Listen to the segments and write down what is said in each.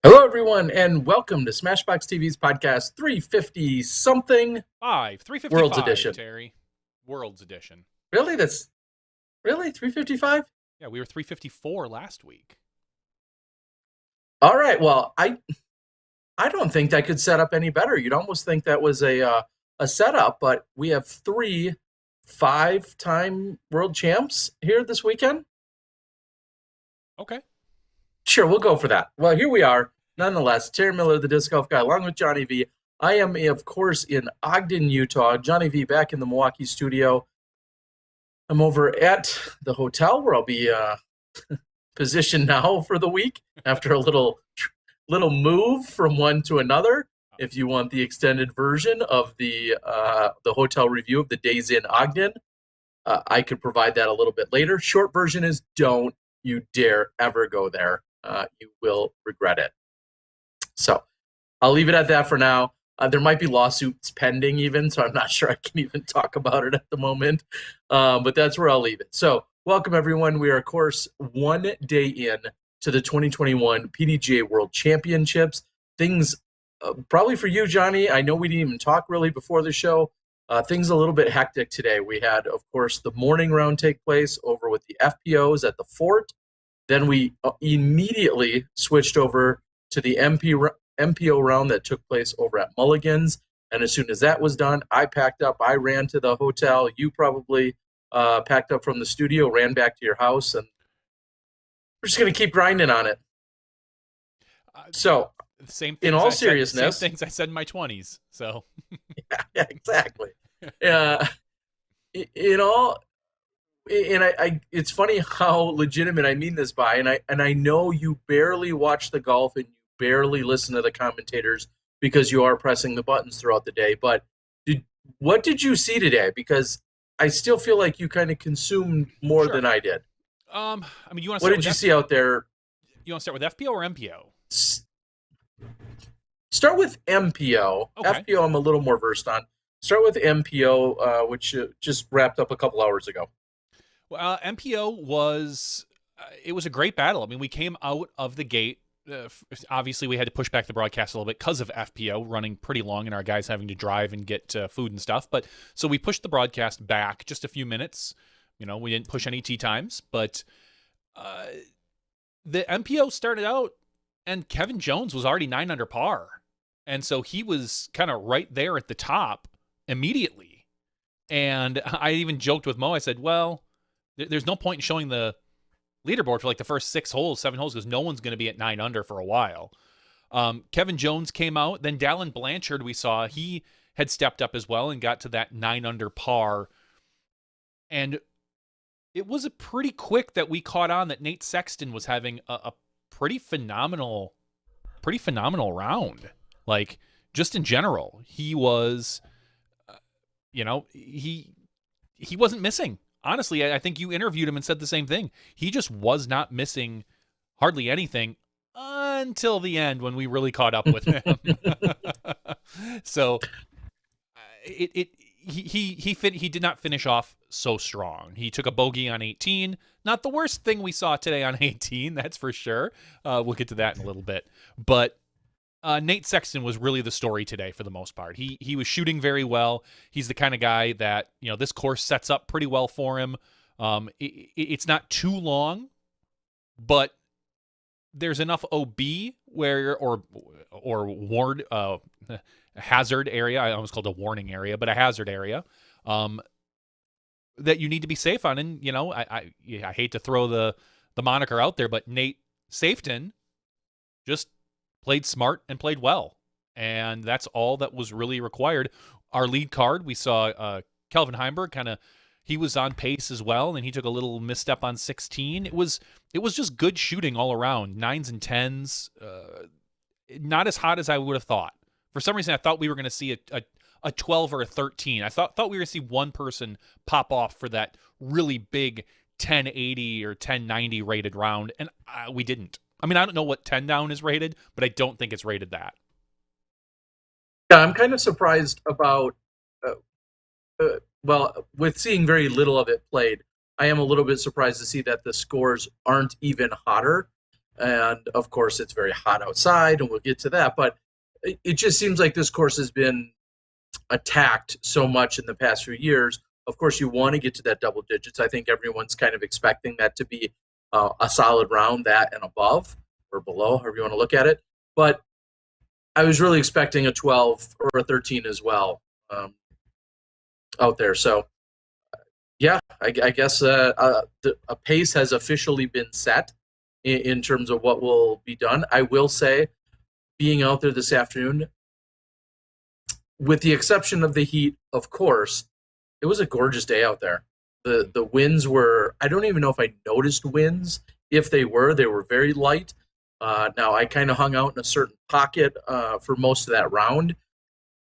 Hello, everyone, and welcome to Smashbox TV's podcast 350 something 355, World's Edition. Terry. World's Edition. Really? That's really 355? Yeah, we were 354 last week. All right. Well, I don't think that could set up any better. You'd almost think that was a setup, but we have 3 5-time world champs here this weekend. Okay. Sure, we'll go for that. Well, here we are. Nonetheless, Terry Miller, the Disc Golf Guy, along with Johnny V. I am, of course, in Ogden, Utah. Johnny V back in the Milwaukee studio. I'm over at the hotel where I'll be positioned now for the week after a little move from one to another. If you want the extended version of the hotel review of the days in Ogden, I could provide that a little bit later. Short version is don't you dare ever go there. You will regret it. So I'll leave it at that for now. There might be lawsuits pending even, so I'm not sure I can even talk about it at the moment. But that's where I'll leave it. So welcome, everyone. We are, of course, one day in to the 2021 PDGA World Championships. Things, probably for you, Johnny, I know we didn't even talk really before the show. Things a little bit hectic today. We had, of course, the morning round take place over with the FPOs at the Fort. Then we immediately switched over to the MPO round that took place over at Mulligan's. And as soon as that was done, I packed up. I ran to the hotel. You probably packed up from the studio, ran back to your house, and we're just going to keep grinding on it. So, same in all seriousness, same things I said in my 20s. So, yeah, exactly. In all. And it's funny how legitimate I mean this by, and I know you barely watch the golf and you barely listen to the commentators because you are pressing the buttons throughout the day. But what did you see today? Because I still feel like you kind of consumed more than I did. I mean, you want to what did you see out there? You want to start with FPO or MPO? Start with MPO. Okay. FPO I'm a little more versed on. Start with MPO, which just wrapped up a couple hours ago. Well, MPO was it was a great battle. I mean, we came out of the gate. Obviously, we had to push back the broadcast a little bit because of FPO running pretty long and our guys having to drive and get food and stuff. But so we pushed the broadcast back just a few minutes. You know, we didn't push any tee times, but the MPO started out and Kevin Jones was already 9 under par. And so he was kind of right there at the top immediately. And I even joked with Mo. I said, well, there's no point in showing the leaderboard for like the first 6 holes, 7 holes, because no one's going to be at 9 under for a while. Kevin Jones came out. Then Dallin Blanchard, we saw, he had stepped up as well and got to that 9 under par. And it was a pretty quick that we caught on that Nate Sexton was having a pretty phenomenal round. Like, just in general, he was, he wasn't missing. Honestly, I think you interviewed him and said the same thing. He just was not missing hardly anything until the end when we really caught up with him. So he did not finish off so strong. He took a bogey on 18. Not the worst thing we saw today on 18, that's for sure. We'll get to that in a little bit. But Nate Sexton was really the story today for the most part. He was shooting very well. He's the kind of guy that, this course sets up pretty well for him. It's not too long, but there's enough OB or ward hazard area. I almost called it a warning area, but a hazard area that you need to be safe on. And I hate to throw the moniker out there, but Nate Safton just played smart and played well. And that's all that was really required. Our lead card, we saw Kelvin Heinberg he was on pace as well, and he took a little misstep on 16. It was just good shooting all around. 9s and 10s. Not as hot as I would have thought. For some reason, I thought we were going to see a 12 or a 13. I thought we were going to see one person pop off for that really big 1080 or 1090 rated round, and we didn't. I mean, I don't know what 10 down is rated, but I don't think it's rated that. Yeah, I'm kind of surprised about, with seeing very little of it played, I am a little bit surprised to see that the scores aren't even hotter. And of course, it's very hot outside, and we'll get to that. But it just seems like this course has been attacked so much in the past few years. Of course, you want to get to that double digits. I think everyone's kind of expecting that to be a solid round, that and above or below, however you want to look at it. But I was really expecting a 12 or a 13 as well out there. So, yeah, I guess a pace has officially been set in terms of what will be done. I will say, being out there this afternoon, with the exception of the heat, of course, it was a gorgeous day out there. The winds were, I don't even know if I noticed winds. If they were very light. Now, I kind of hung out in a certain pocket for most of that round.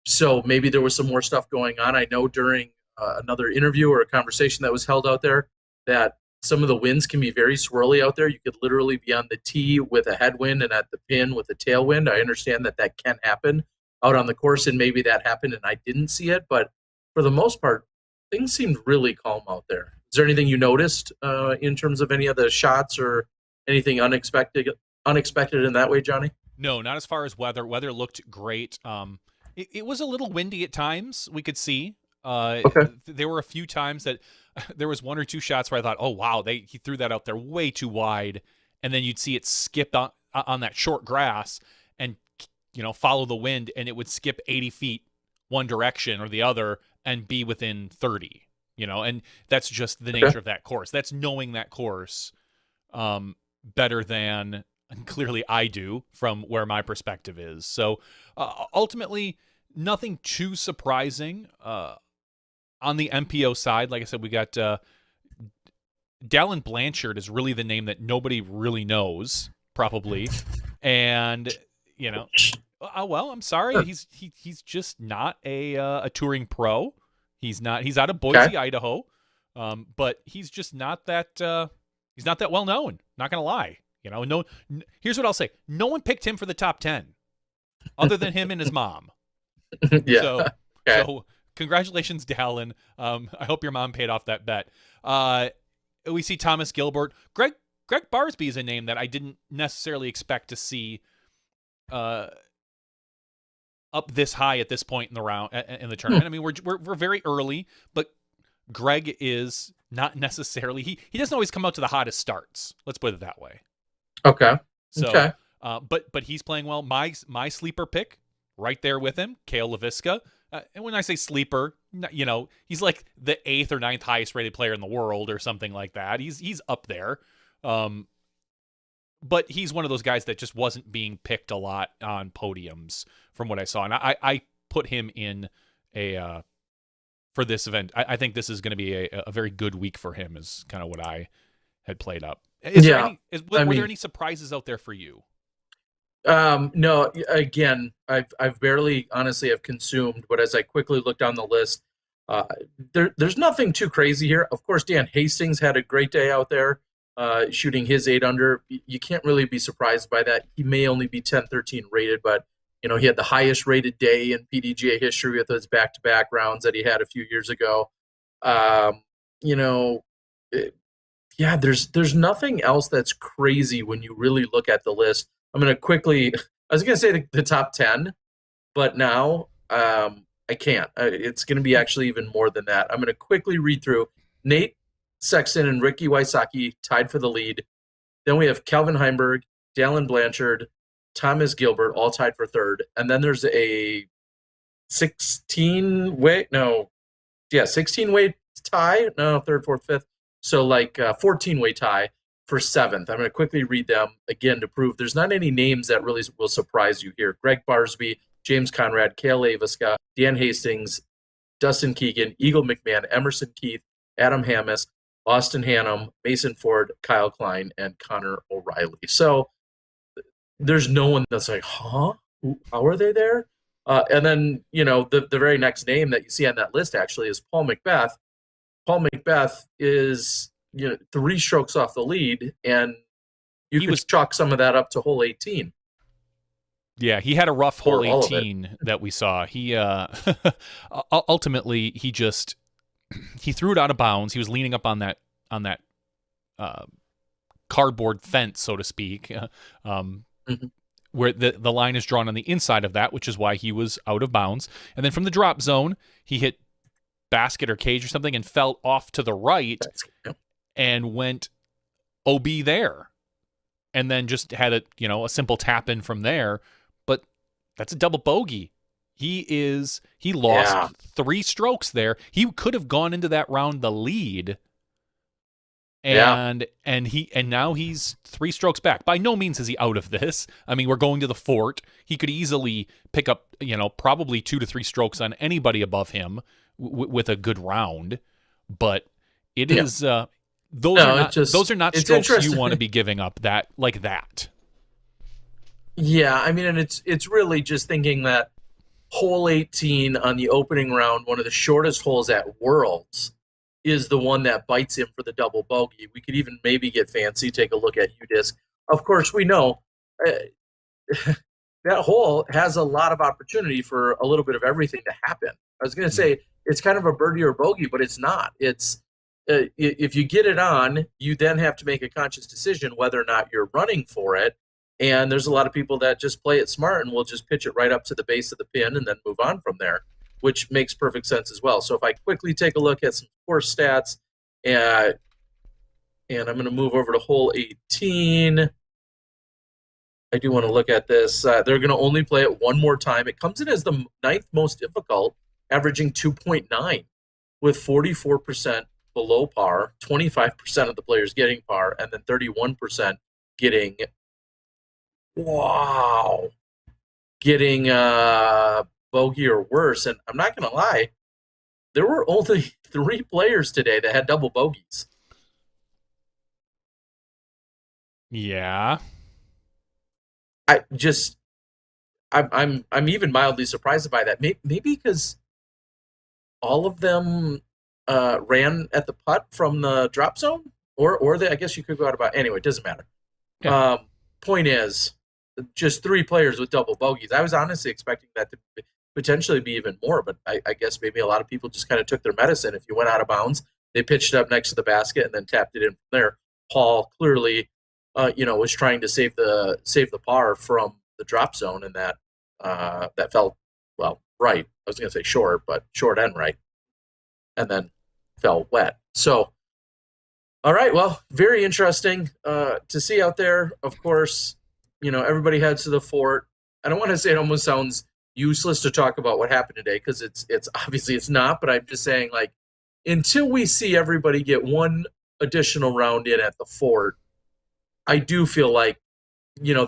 So maybe there was some more stuff going on. I know during another interview or a conversation that was held out there that some of the winds can be very swirly out there. You could literally be on the tee with a headwind and at the pin with a tailwind. I understand that can happen out on the course, and maybe that happened and I didn't see it. But for the most part, things seemed really calm out there. Is there anything you noticed in terms of any of the shots or anything unexpected in that way, Johnny? No, not as far as weather. Weather looked great. It was a little windy at times, we could see. Okay. There were a few times that there was one or two shots where I thought, oh, wow, he threw that out there way too wide. And then you'd see it skip on that short grass and, follow the wind, and it would skip 80 feet one direction or the other and be within 30, and that's just the nature of that course. That's knowing that course better than clearly I do from where my perspective is. So ultimately, nothing too surprising on the MPO side. Like I said, we got Dallin Blanchard is really the name that nobody really knows, probably. And, well, I'm sorry. He's just not a touring pro. He's out of Boise, Idaho. But he's just not that he's not that well known. Not going to lie. No. Here's what I'll say. No one picked him for the top 10 other than him and his mom. Yeah. So congratulations, Dallin. I hope your mom paid off that bet. We see Thomas Gilbert. Greg Barsby is a name that I didn't necessarily expect to see up this high at this point in the round in the tournament. I mean, we're very early, but Greg is not necessarily he doesn't always come out to the hottest starts. Let's put it that way. Okay. So, okay. But he's playing well. My sleeper pick right there with him, Kale Leviska. And when I say sleeper, he's like the 8th or 9th highest rated player in the world or something like that. He's up there. But he's one of those guys that just wasn't being picked a lot on podiums from what I saw. And I put him in for this event. I think this is going to be a very good week for him, is kind of what I had played up. Were there any surprises out there for you? No, again, I've barely honestly have consumed, but as I quickly look down the list, there's nothing too crazy here. Of course, Dan Hastings had a great day out there, shooting his 8 under. You can't really be surprised by that. He may only be 10-13 rated, but he had the highest rated day in PDGA history with his back-to-back rounds that he had a few years ago. There's nothing else that's crazy when you really look at the list. I'm going to quickly, I was going to say the top 10, but now I can't. It's going to be actually even more than that. I'm going to quickly read through. Nate Sexton and Ricky Wysocki tied for the lead. Then we have Calvin Heinberg, Dallin Blanchard, Thomas Gilbert, all tied for third. And then there's a 16-way tie. No, third, fourth, fifth. So like a 14-way tie for 7th. I'm going to quickly read them again to prove there's not any names that really will surprise you here. Greg Barsby, James Conrad, Kale Leviska, Dan Hastings, Dustin Keegan, Eagle McMahon, Emerson Keith, Adam Hammis, Austin Hannum, Mason Ford, Kyle Klein, and Connor O'Reilly. So there's no one that's like, huh? How are they there? And then, the very next name that you see on that list actually is Paul McBeth. Paul McBeth is 3 strokes off the lead, and you could chalk some of that up to hole 18. Yeah, he had a rough hole 18 that we saw. He ultimately he threw it out of bounds. He was leaning up on that cardboard fence, so to speak, where the line is drawn on the inside of that, which is why he was out of bounds. And then from the drop zone, he hit basket or cage or something and fell off to the right and went OB there. And then just had a simple tap in from there. But that's a double bogey. He lost 3 strokes there. He could have gone into that round the lead. And now he's 3 strokes back. By no means is he out of this. I mean, we're going to the fort. He could easily pick up, probably 2 to 3 strokes on anybody above him with a good round. But it is those are not strokes you want to be giving up like that. Yeah, I mean, and it's really just thinking that hole 18 on the opening round, one of the shortest holes at Worlds, is the one that bites him for the double bogey. We could even maybe get fancy, take a look at UDisc. Of course, we know that hole has a lot of opportunity for a little bit of everything to happen. I was going to say it's kind of a birdie or bogey, but it's not. It's if you get it on, you then have to make a conscious decision whether or not you're running for it. And there's a lot of people that just play it smart and will just pitch it right up to the base of the pin and then move on from there, which makes perfect sense as well. So if I quickly take a look at some course stats, and I'm going to move over to hole 18. I do want to look at this. They're going to only play it one more time. It comes in as the 9th most difficult, averaging 2.9, with 44% below par, 25% of the players getting par, and then 31% getting bogey or worse. And I'm not going to lie, there were only 3 players today that had double bogeys. Yeah. I'm even mildly surprised by that. Maybe because all of them ran at the putt from the drop zone, or I guess you could go out about anyway. It doesn't matter. Yeah. Point is, just 3 players with double bogeys. I was honestly expecting that to potentially be even more, but I guess maybe a lot of people just kind of took their medicine. If you went out of bounds, they pitched it up next to the basket and then tapped it in from there. Paul clearly, was trying to save the par from the drop zone, and that fell right. I was going to say short, but short and right, and then fell wet. So, all right, well, very interesting to see out there. Of course, everybody heads to the fort. I don't want to say it almost sounds useless to talk about what happened today, because it's obviously it's not, but I'm just saying, like, until we see everybody get one additional round in at the fort, I do feel like,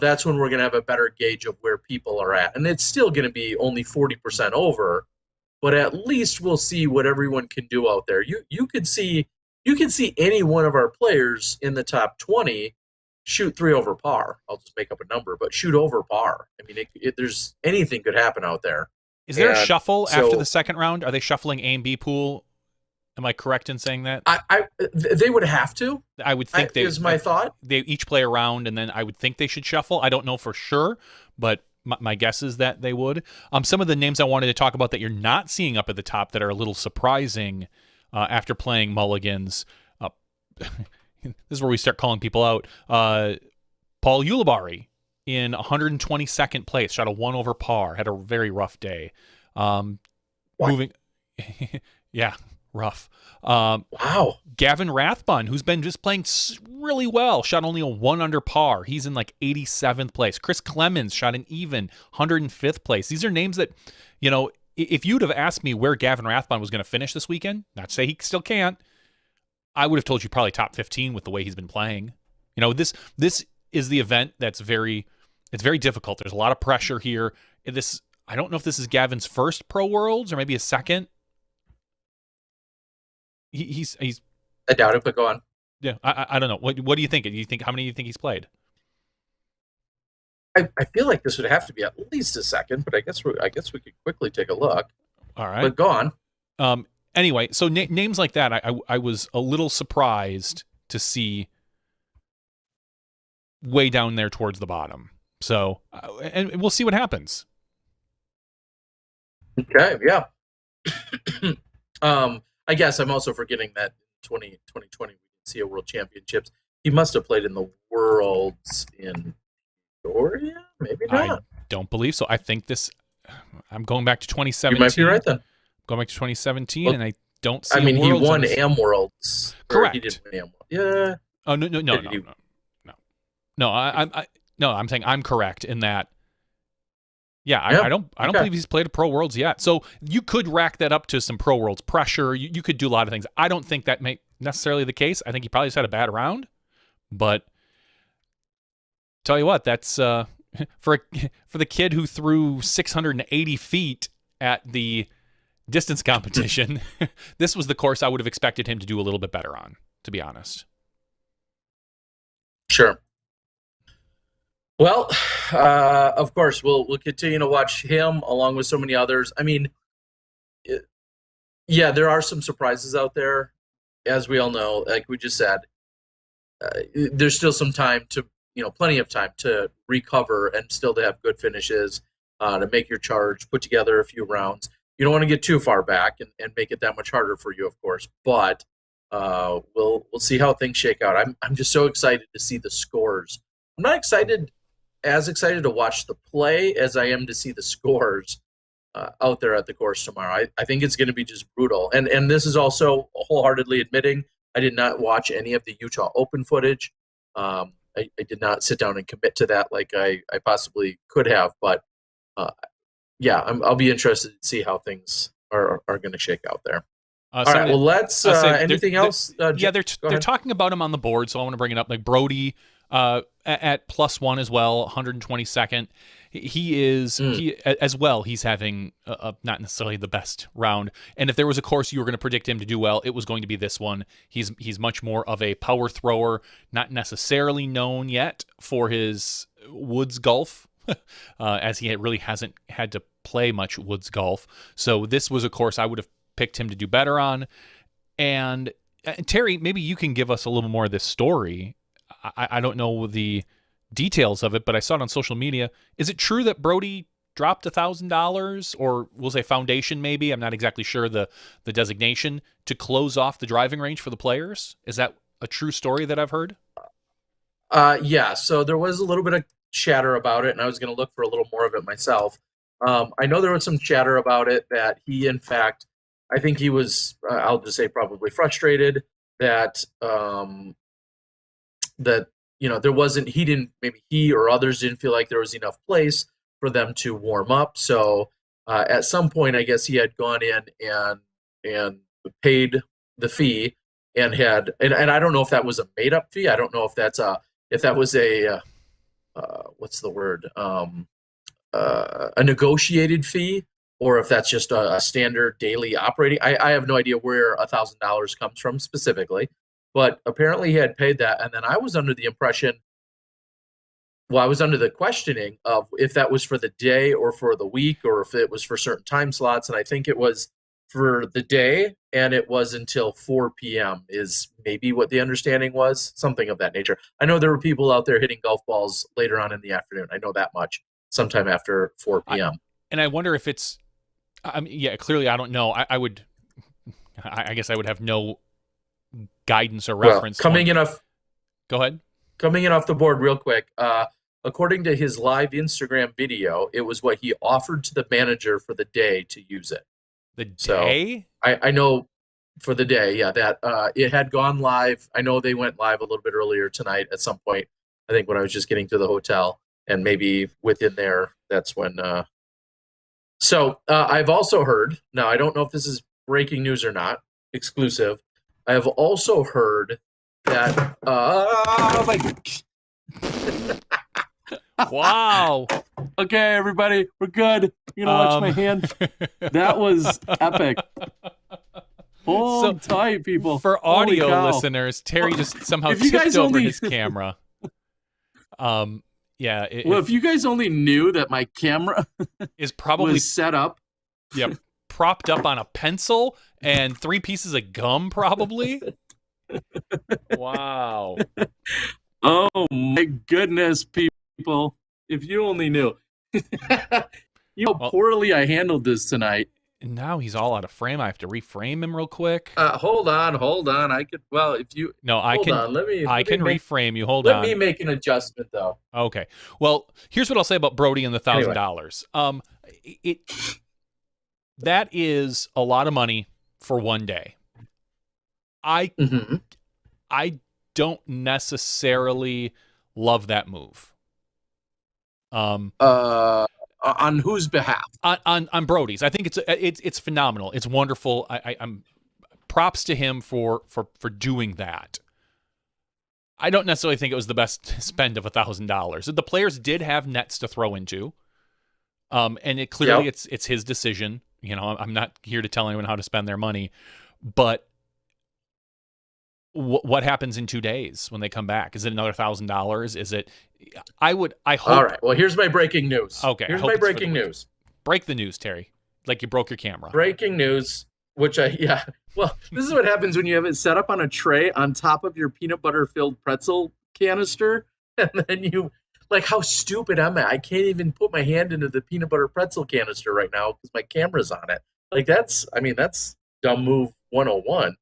that's when we're going to have a better gauge of where people are at. And it's still going to be only 40% over, but at least we'll see what everyone can do out there. You could see any one of our players in the top 20 shoot 3 over par. I'll just make up a number, but shoot over par. I mean, there's anything could happen out there. Is there a shuffle after the second round? Are they shuffling A and B pool? Am I correct in saying that? They would have to. I would think is my thought. They each play a round, and then I would think they should shuffle. I don't know for sure, but my guess is that they would. Some of the names I wanted to talk about that you're not seeing up at the top that are a little surprising after playing mulligans. This is where we start calling people out. Paul Ulibarri in 122nd place, shot a 1 over par, had a very rough day. Moving, yeah, rough. Wow. Gavin Rathbun, who's been just playing really well, shot only a 1 under par. He's in like 87th place. Chris Clemens shot an even 105th place. These are names that, if you'd have asked me where Gavin Rathbun was going to finish this weekend, not to say he still can't, I would have told you probably top 15 with the way he's been playing. This is the event it's very difficult. There's a lot of pressure here. I don't know if this is Gavin's first Pro Worlds or maybe his second. He's I doubt it, but go on. Yeah, I don't know. What do you think? How many do you think he's played? I feel like this would have to be at least a second, but I guess we could quickly take a look. All right, but go on. Anyway, so names like that, I was a little surprised to see way down there towards the bottom. So, and we'll see what happens. Okay, yeah. I guess I'm also forgetting that 2020 we didn't see a World Championships. He must have played in the Worlds in Peoria? Maybe not. I don't believe so. I think I'm going back to 2017. You might be right then. Going back to 2017, Well, and I don't see I mean, he Worlds won on this. Am Worlds. Correct. He didn't win Am Worlds. Yeah. Oh no. I'm saying I'm correct in that. Yeah, I don't believe he's played a Pro Worlds yet. So you could rack that up to some Pro Worlds pressure. You could do a lot of things. I don't think that may necessarily the case. I think he probably just had a bad round. But tell you what, that's for the kid who threw 680 feet at the distance competition. This was the course I would have expected him to do a little bit better on, to be honest. Sure. Well, of course, we'll continue to watch him along with so many others. I mean, yeah, there are some surprises out there, as we all know. Like we just said, there's still some time to, plenty of time to recover and still to have good finishes, to make your charge, put together a few rounds. You don't want to get too far back and make it that much harder for you, of course. But we'll see how things shake out. I'm just so excited to see the scores. I'm not as excited to watch the play as I am to see the scores out there at the course tomorrow. I think it's going to be just brutal. And this is also wholeheartedly admitting I did not watch any of the Utah Open footage. I did not sit down and commit to that like I possibly could have. But yeah, I'll be interested to see how things are going to shake out there. All right, well, let's anything else? They're talking about him on the board, so I want to bring it up. Like Brody at +1 as well, 122nd. He is as well. He's having not necessarily the best round. And if there was a course you were going to predict him to do well, it was going to be this one. He's much more of a power thrower, not necessarily known yet for his woods golf, as he really hasn't had to play much woods golf. So this was a course I would have picked him to do better on. And Terry, maybe you can give us a little more of this story. I don't know the details of it, but I saw it on social media. Is it true that Brody dropped $1,000, or we'll say foundation maybe? I'm not exactly sure the designation, to close off the driving range for the players? Is that a true story that I've heard? Yeah, so there was a little bit of chatter about it, and I was going to look for a little more of it myself. I know there was some chatter about it that he, in fact, I think he was, I'll just say probably frustrated that there wasn't, maybe he or others didn't feel like there was enough place for them to warm up. So at some point, I guess he had gone in and paid the fee and I don't know if that was a made up fee. I don't know if that was a what's the word? A negotiated fee, or if that's just a standard daily operating. I have no idea where $1,000 comes from specifically. But apparently he had paid that, and then I was under the impression, I was under the questioning of if that was for the day or for the week, or if it was for certain time slots, and I think it was for the day, and it was until 4 p.m. is maybe what the understanding was, something of that nature. I know there were people out there hitting golf balls later on in the afternoon. I know that much, sometime after 4 p.m. And I wonder if it's, clearly I don't know. I guess I would have no guidance or reference. Go ahead. Coming in off the board real quick. According to his live Instagram video, it was what he offered to the manager for the day to use it. The day? So I know for the day, that it had gone live. I know they went live a little bit earlier tonight at some point. I think when I was just getting to the hotel, and maybe within there, that's when. So I've also heard. Now I don't know if this is breaking news or not. Exclusive. I have also heard that. Wow. Okay, everybody, we're good. You know, watch my hand. That was epic. Hold tight, people. For audio listeners, Terry just somehow tipped over his camera. If you guys only knew that my camera is probably was set up. Yep. Propped up on a pencil and 3 pieces of gum, probably. Wow. Oh my goodness, people. If you only knew. How poorly I handled this tonight. now he's all out of frame. I have to reframe him real quick. Hold on. I could. Well, if you. No, I hold can. on. Let me reframe you. Hold let on. me make an adjustment though. Okay. Well, here's what I'll say about Brody and the $1,000. That is a lot of money for one day. I don't necessarily love that move. On whose behalf? On Brody's. I think it's phenomenal. It's wonderful. I'm props to him for doing that. I don't necessarily think it was the best spend of $1,000. The players did have nets to throw into, and it clearly it's his decision. You know, I'm not here to tell anyone how to spend their money, but what happens in 2 days when they come back? Is it another $1,000? Is it? I hope. All right. Well, here's my breaking news. Okay. Here's my breaking news. Break the news, Terry. Like you broke your camera. Breaking news. Well, this is what happens when you have it set up on a tray on top of your peanut butter filled pretzel canister, and then you. Like, how stupid am I? I can't even put my hand into the peanut butter pretzel canister right now because my camera's on it. Like, that's dumb move 101.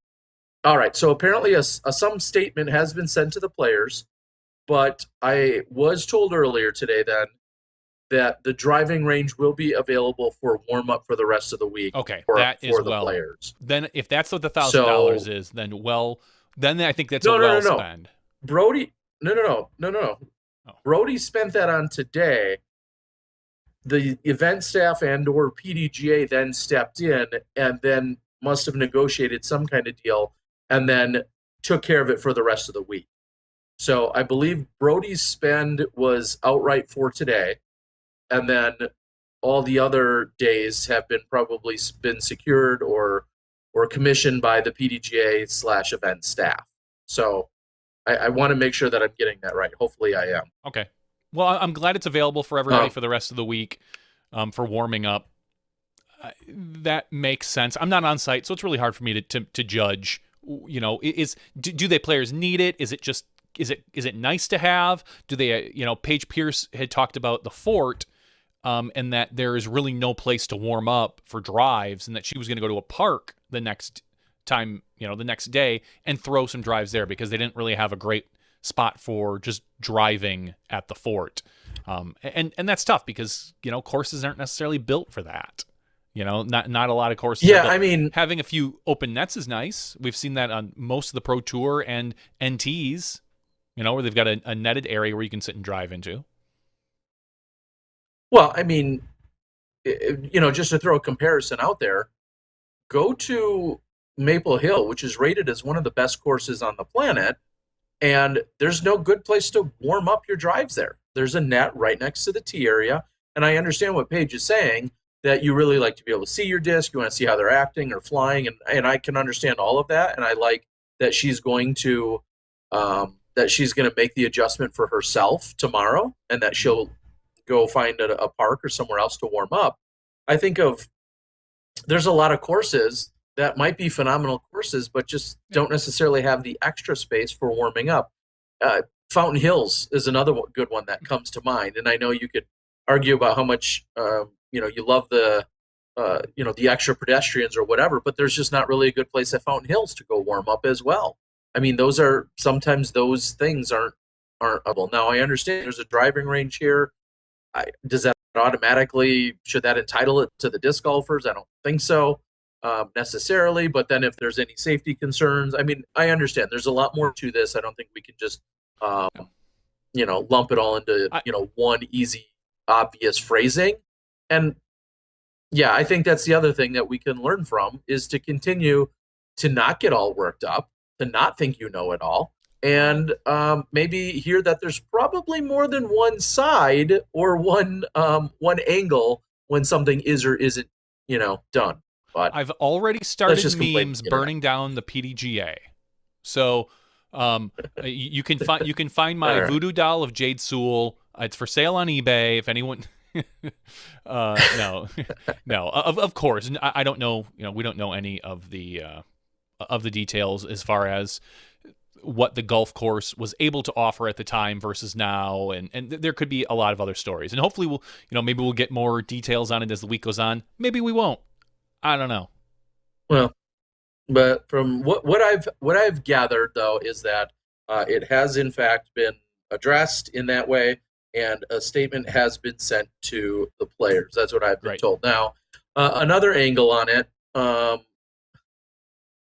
All right, so apparently some statement has been sent to the players, but I was told earlier today then that the driving range will be available for warm-up for the rest of the week. Okay, for the players. Then if that's what the $1,000 is, then I think that's no. spend. Brody, no. Brody spent that on today. The event staff and or PDGA then stepped in and then must have negotiated some kind of deal and then took care of it for the rest of the week. So I believe Brody's spend was outright for today, and then all the other days have probably been secured or commissioned by the PDGA / event staff. So I want to make sure that I'm getting that right. Hopefully I am. Okay. Well, I'm glad it's available for everybody for the rest of the week for warming up. That makes sense. I'm not on site, so it's really hard for me to judge. You know, do they players need it? Is it nice to have? Do they, Paige Pierce had talked about the fort and that there is really no place to warm up for drives and that she was going to go to a park the next time, the next day and throw some drives there because they didn't really have a great spot for just driving at the fort. And that's tough because, courses aren't necessarily built for that. Not a lot of courses. Yeah, I mean, having a few open nets is nice. We've seen that on most of the Pro Tour and NTs, where they've got a netted area where you can sit and drive into. Well, I mean, just to throw a comparison out there, go to Maple Hill, which is rated as one of the best courses on the planet, and there's no good place to warm up your drives there. There's a net right next to the tee area, and I understand what Paige is saying, that you really like to be able to see your disc, you want to see how they're acting or flying, and I can understand all of that, and I like that she's going to make the adjustment for herself tomorrow, and that she'll go find a park or somewhere else to warm up. I think there's a lot of courses that might be phenomenal courses, but just don't necessarily have the extra space for warming up. Fountain Hills is another good one that comes to mind, and I know you could argue about how much you love the extra pedestrians or whatever, but there's just not really a good place at Fountain Hills to go warm up as well. I mean, sometimes those things aren't available. Now I understand there's a driving range here. Does that should that entitle it to the disc golfers? I don't think so necessarily, but then if there's any safety concerns, I mean, I understand there's a lot more to this. I don't think we can just lump it all into one easy, obvious phrasing. And yeah, I think that's the other thing that we can learn from is to continue to not get all worked up, to not think you know it all, and maybe hear that there's probably more than one side or one angle when something is or isn't done. But I've already started memes burning down the PDGA. So you can find my voodoo doll of Jade Sewell. It's for sale on eBay. If anyone, no, of course, I don't know. We don't know any of the details as far as what the golf course was able to offer at the time versus now, and there could be a lot of other stories. And hopefully maybe we'll get more details on it as the week goes on. Maybe we won't. I don't know. Well, but from what I've gathered though is that it has in fact been addressed in that way, and a statement has been sent to the players. That's what I've been told. Now, another angle on it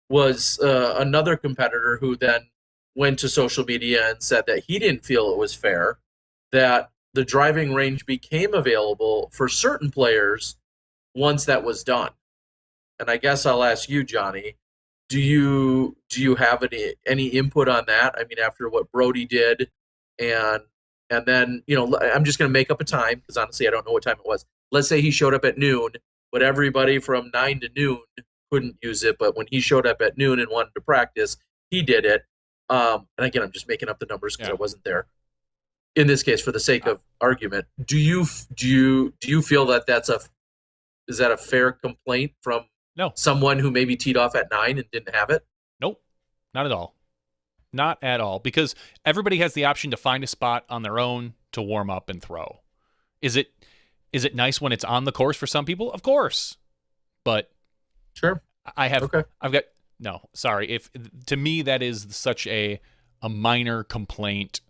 was another competitor who then went to social media and said that he didn't feel it was fair that the driving range became available for certain players once that was done. And I guess I'll ask you, Johnny, do you have any input on that? I mean, after what Brody did, and then, you know, I'm just going to make up a time because honestly I don't know what time it was. Let's say he showed up at noon, but everybody from 9 to noon couldn't use it. But when he showed up at noon and wanted to practice, he did it. And again, I'm just making up the numbers because I wasn't there. In this case, for the sake of argument, do you feel that is that a fair complaint from someone who maybe teed off at 9 and didn't have it? Nope, not at all. Not at all, because everybody has the option to find a spot on their own to warm up and throw. Is it nice when it's on the course for some people? Of course. But sure. I've got no, sorry. If to me that is such a minor complaint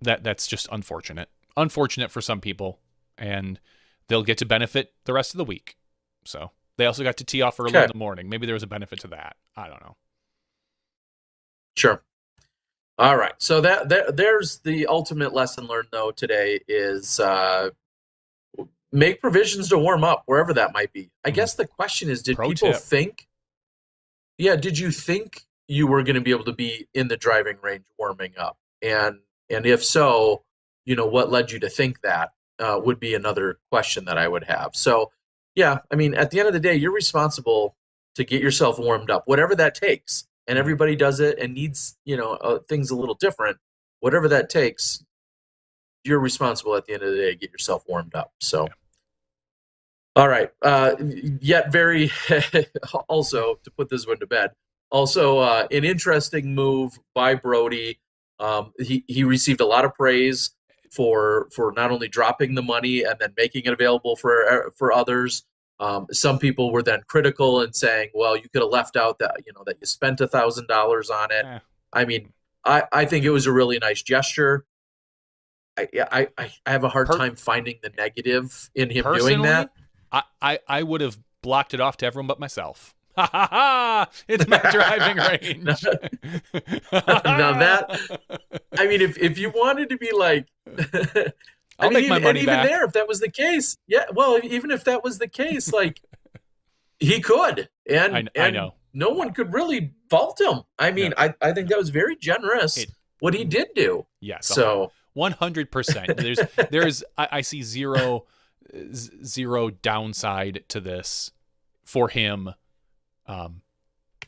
that's just unfortunate. Unfortunate for some people, and they'll get to benefit the rest of the week. So they also got to tee off early in the morning. Maybe there was a benefit to that. I don't know. Sure. All right. So there's the ultimate lesson learned, though, today is make provisions to warm up wherever that might be. I guess the question is, did people think? Yeah. Did you think you were going to be able to be in the driving range warming up? And if so, you know, what led you to think that would be another question that I would have. So, yeah, I mean, at the end of the day, you're responsible to get yourself warmed up, whatever that takes. And everybody does it and needs, you know, things a little different. Whatever that takes, you're responsible at the end of the day to get yourself warmed up. So, all right. Yet very, also, to put this one to bed, also an interesting move by Brody. He received a lot of praise for not only dropping the money and then making it available for others. Some people were then critical and saying, well, you could have left out that, you know, that you spent $1,000 on it. I mean, I think it was a really nice gesture. I have a hard time finding the negative in him doing that. I would have blocked it off to everyone but myself. Ha ha ha! It's my driving range. Now that, I mean, if you wanted to be like, I'll make my money back. Even there, if that was the case, yeah. Well, even if that was the case, like he could, and I know no one could really fault him. I mean, I think that was very generous what he did do. Yes. So 100%. There's I see zero downside to this for him.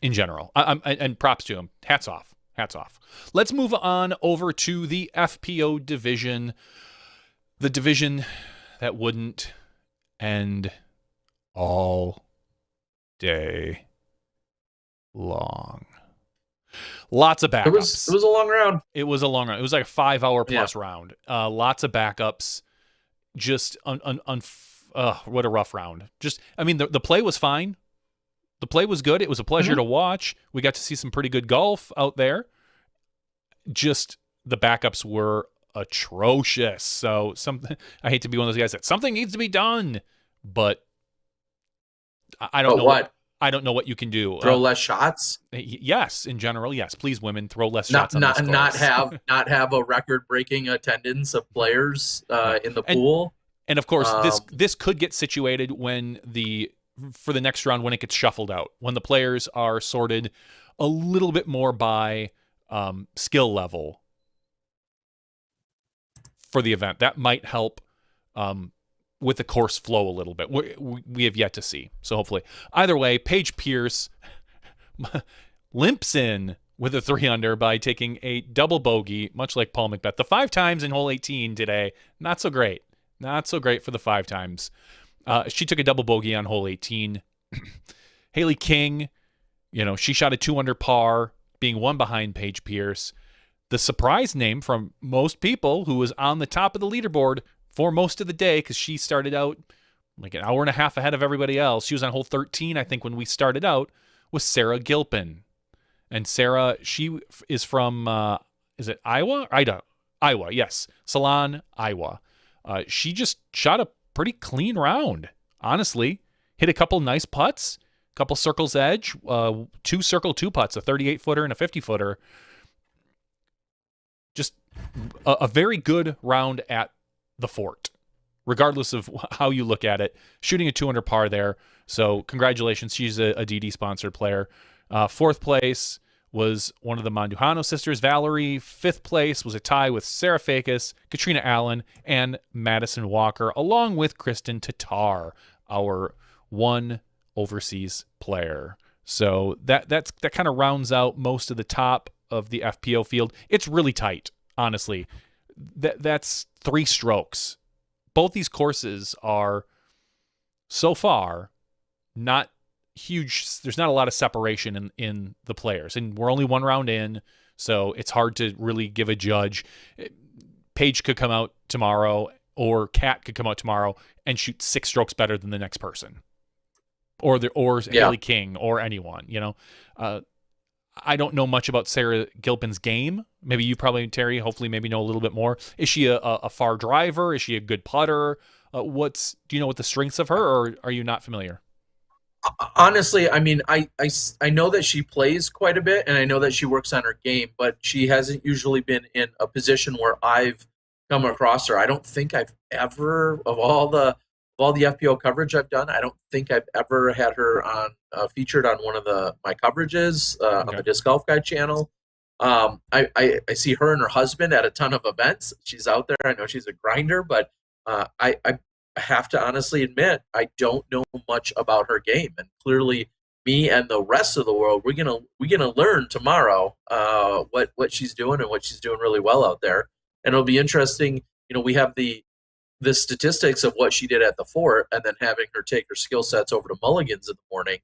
In general, and props to him. Hats off. Let's move on over to the FPO division, the division that wouldn't end all day long. Lots of backups. It was a long round. It was a long round. It was like a 5-hour plus round. Lots of backups. Just what a rough round. Just, I mean, the play was fine. The play was good. It was a pleasure to watch. We got to see some pretty good golf out there. Just the backups were atrocious. So I hate to be one of those guys that something needs to be done, but I don't know what. I don't know what you can do. Throw less shots. Yes, in general, yes. Please, women, throw less shots. Not have a record-breaking attendance of players in the pool. And of course, this could get situated for the next round when it gets shuffled out, when the players are sorted a little bit more by skill level for the event. That might help with the course flow a little bit. We have yet to see. So hopefully. Either way, Paige Pierce limps in with a 3-under by taking a double bogey, much like Paul McBeth. The 5 times in hole 18 today, not so great. Not so great for the 5 times. She took a double bogey on hole 18. Haley King, she shot a 2-under par, being 1 behind Paige Pierce. The surprise name from most people, who was on the top of the leaderboard for most of the day, because she started out like an hour and a half ahead of everybody else. She was on hole 13, I think, when we started out, was Sarah Gilpin. And Sarah, she is from, is it Iowa? Iowa, yes. Salon, Iowa. She just shot a pretty clean round, honestly. Hit a couple nice putts, couple circles edge, 2 circle 2 putts, a 38-footer and a 50-footer. Just a very good round at the fort, regardless of how you look at it. Shooting a 200 par there. So congratulations. She's a DD-sponsored player. 4th place was one of the Mandujano sisters, Valerie. 5th place was a tie with Sarah Fakis, Katrina Allen, and Madison Walker, along with Kristen Tatar, our one overseas player. So that kind of rounds out most of the top of the FPO field. It's really tight, honestly. That's 3 strokes. Both these courses are so far not huge. There's not a lot of separation in the players, and we're only 1 round in, so it's hard to really give a judge. Paige could come out tomorrow, or Kat could come out tomorrow and shoot 6 strokes better than the next person, or Haley King, or anyone. I don't know much about Sarah Gilpin's game. Maybe you probably, Terry, hopefully maybe know a little bit more. Is she a far driver? Is she a good putter? Do you know what the strengths of her, or are you not familiar? Honestly, I mean, I know that she plays quite a bit, and I know that she works on her game, but she hasn't usually been in a position where I've come across her. I don't think I've ever, of all the FPO coverage I've done, I don't think I've ever had her on featured on one of my coverages on the Disc Golf Guy channel. I see her and her husband at a ton of events. She's out there. I know she's a grinder, but I have to honestly admit I don't know much about her game, and clearly me and the rest of the world, we're gonna learn tomorrow what she's doing, and what she's doing really well out there. And it'll be interesting. We have the statistics of what she did at the fort, and then having her take her skill sets over to Mulligan's in the morning.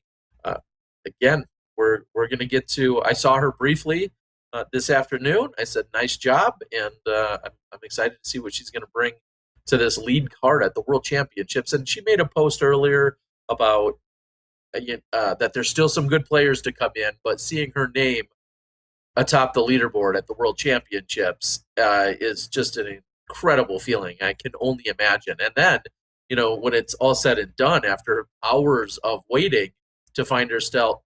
Again, we're going to get to. I saw her briefly this afternoon. I said, "Nice job," and I'm excited to see what she's going to bring to this lead card at the World Championships. And she made a post earlier about that there's still some good players to come in, but seeing her name atop the leaderboard at the World Championships is just an incredible feeling. I can only imagine. And then, when it's all said and done, after hours of waiting to find herself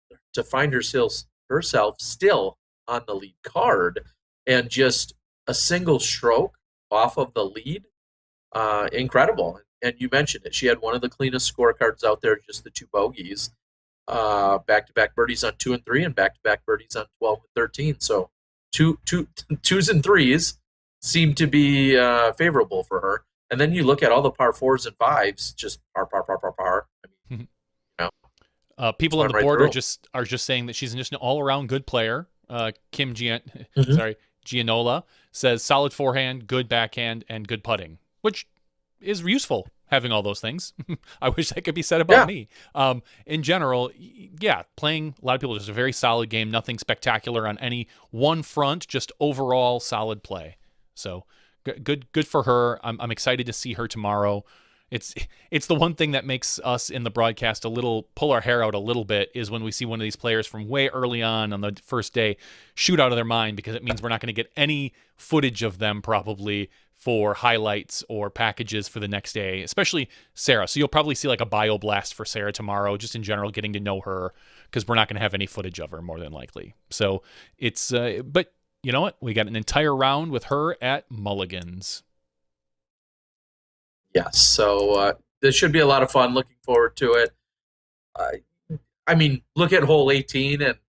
still on the lead card, and just a single stroke off of the lead, incredible. And you mentioned it. She had one of the cleanest scorecards out there, just the 2 bogeys, back-to-back birdies on 2 and 3, and back-to-back birdies on 12 and 13. So 2s and 3s seem to be favorable for her. And then you look at all the par 4s and 5s, just par. I mean, people on the board are just saying that she's just an all-around good player. Kim Gianola says solid forehand, good backhand, and good putting, which is useful, having all those things. I wish that could be said about me. In general, playing a lot of people, just a very solid game, nothing spectacular on any one front, just overall solid play. So good for her. I'm excited to see her tomorrow. It's the one thing that makes us in the broadcast pull our hair out a little bit, is when we see one of these players from way early on the first day shoot out of their mind, because it means we're not going to get any footage of them probably for highlights or packages for the next day, especially Sarah. So you'll probably see like a bio blast for Sarah tomorrow, just in general, getting to know her, because we're not going to have any footage of her more than likely. So it's, but you know what? We got an entire round with her at Mulligan's. Yes, so this should be a lot of fun. Looking forward to it. I mean, look at hole 18, and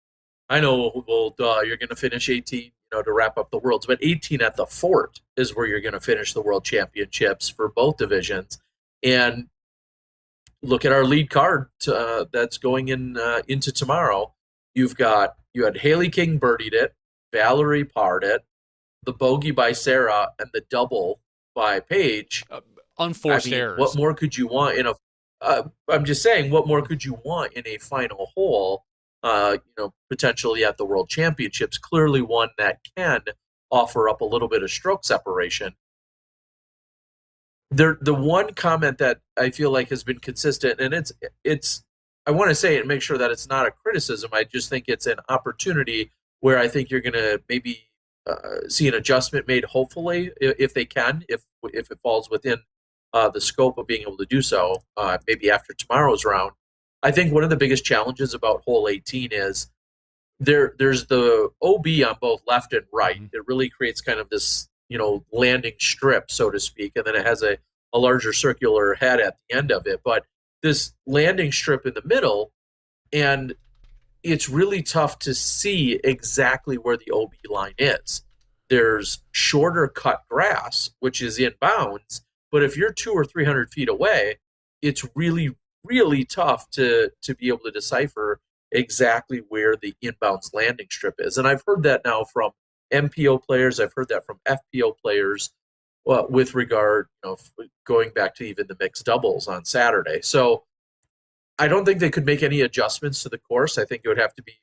I know, you're going to finish 18, to wrap up the Worlds, but 18 at the fort is where you're going to finish the World Championships for both divisions. And look at our lead card that's going into tomorrow. You had Haley King birdied it, Valerie parred it, the bogey by Sarah, and the double by Paige. Unforced errors. What more could you want in a? I'm just saying, what more could you want in a final hole? Potentially at the World Championships. Clearly, one that can offer up a little bit of stroke separation. The one comment that I feel like has been consistent, and it's I want to say it and make sure that it's not a criticism. I just think it's an opportunity where I think you're going to maybe see an adjustment made, hopefully, if they can, if it falls within the scope of being able to do so, maybe after tomorrow's round. I think one of the biggest challenges about hole 18 is there's the OB on both left and right. Mm-hmm. It really creates kind of this, landing strip, so to speak, and then it has a larger circular head at the end of it. But this landing strip in the middle, and it's really tough to see exactly where the OB line is. There's shorter cut grass, which is in bounds, but if you're 200 or 300 feet away, it's really, really tough to be able to decipher exactly where the inbounds landing strip is. And I've heard that now from MPO players. I've heard that from FPO players with regard, going back to even the mixed doubles on Saturday. So I don't think they could make any adjustments to the course. I think it would have to be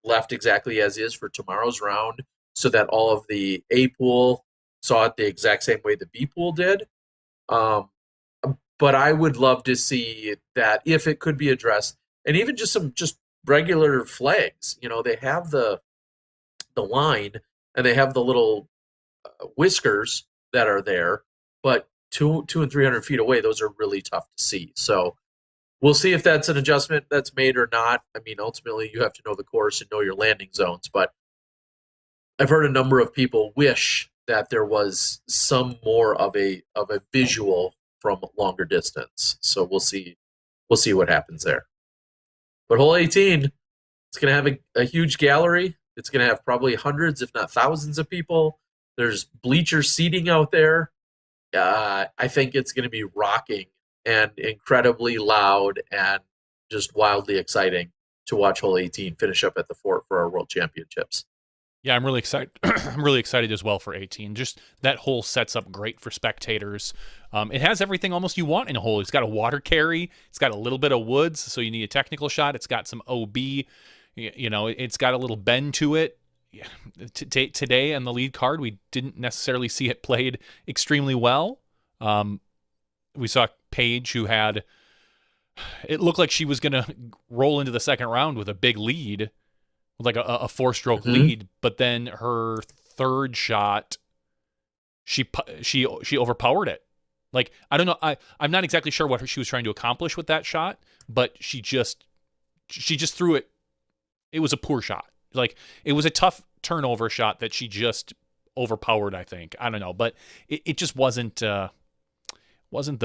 left exactly as is for tomorrow's round so that all of the A pool saw it the exact same way the B pool did. But I would love to see that if it could be addressed, and even just some regular flags. They have the line and they have the little whiskers that are there, but 200 and 300 feet away, those are really tough to see. So we'll see if that's an adjustment that's made or not. I mean, ultimately, you have to know the course and know your landing zones. But I've heard a number of people wish that there was some more of a visual from longer distance. So we'll see what happens there. But hole 18, it's going to have a huge gallery. It's going to have probably hundreds, if not thousands, of people. There's bleacher seating out there. I think it's going to be rocking and incredibly loud and just wildly exciting to watch hole 18 finish up at the fort for our World Championships. Yeah, I'm really excited. I'm really excited as well for 18. Just that hole sets up great for spectators. It has everything almost you want in a hole. It's got a water carry. It's got a little bit of woods, so you need a technical shot. It's got some OB. It's got a little bend to it. Today on the lead card, we didn't necessarily see it played extremely well. We saw Paige, who had, it looked like she was going to roll into the second round with a big lead, like a four-stroke lead, but then her third shot, she overpowered it. Like, I don't know, I'm not exactly sure what she was trying to accomplish with that shot, but she just threw it. It was a poor shot. Like, it was a tough turnover shot that she just overpowered, I think. I don't know, but it just wasn't the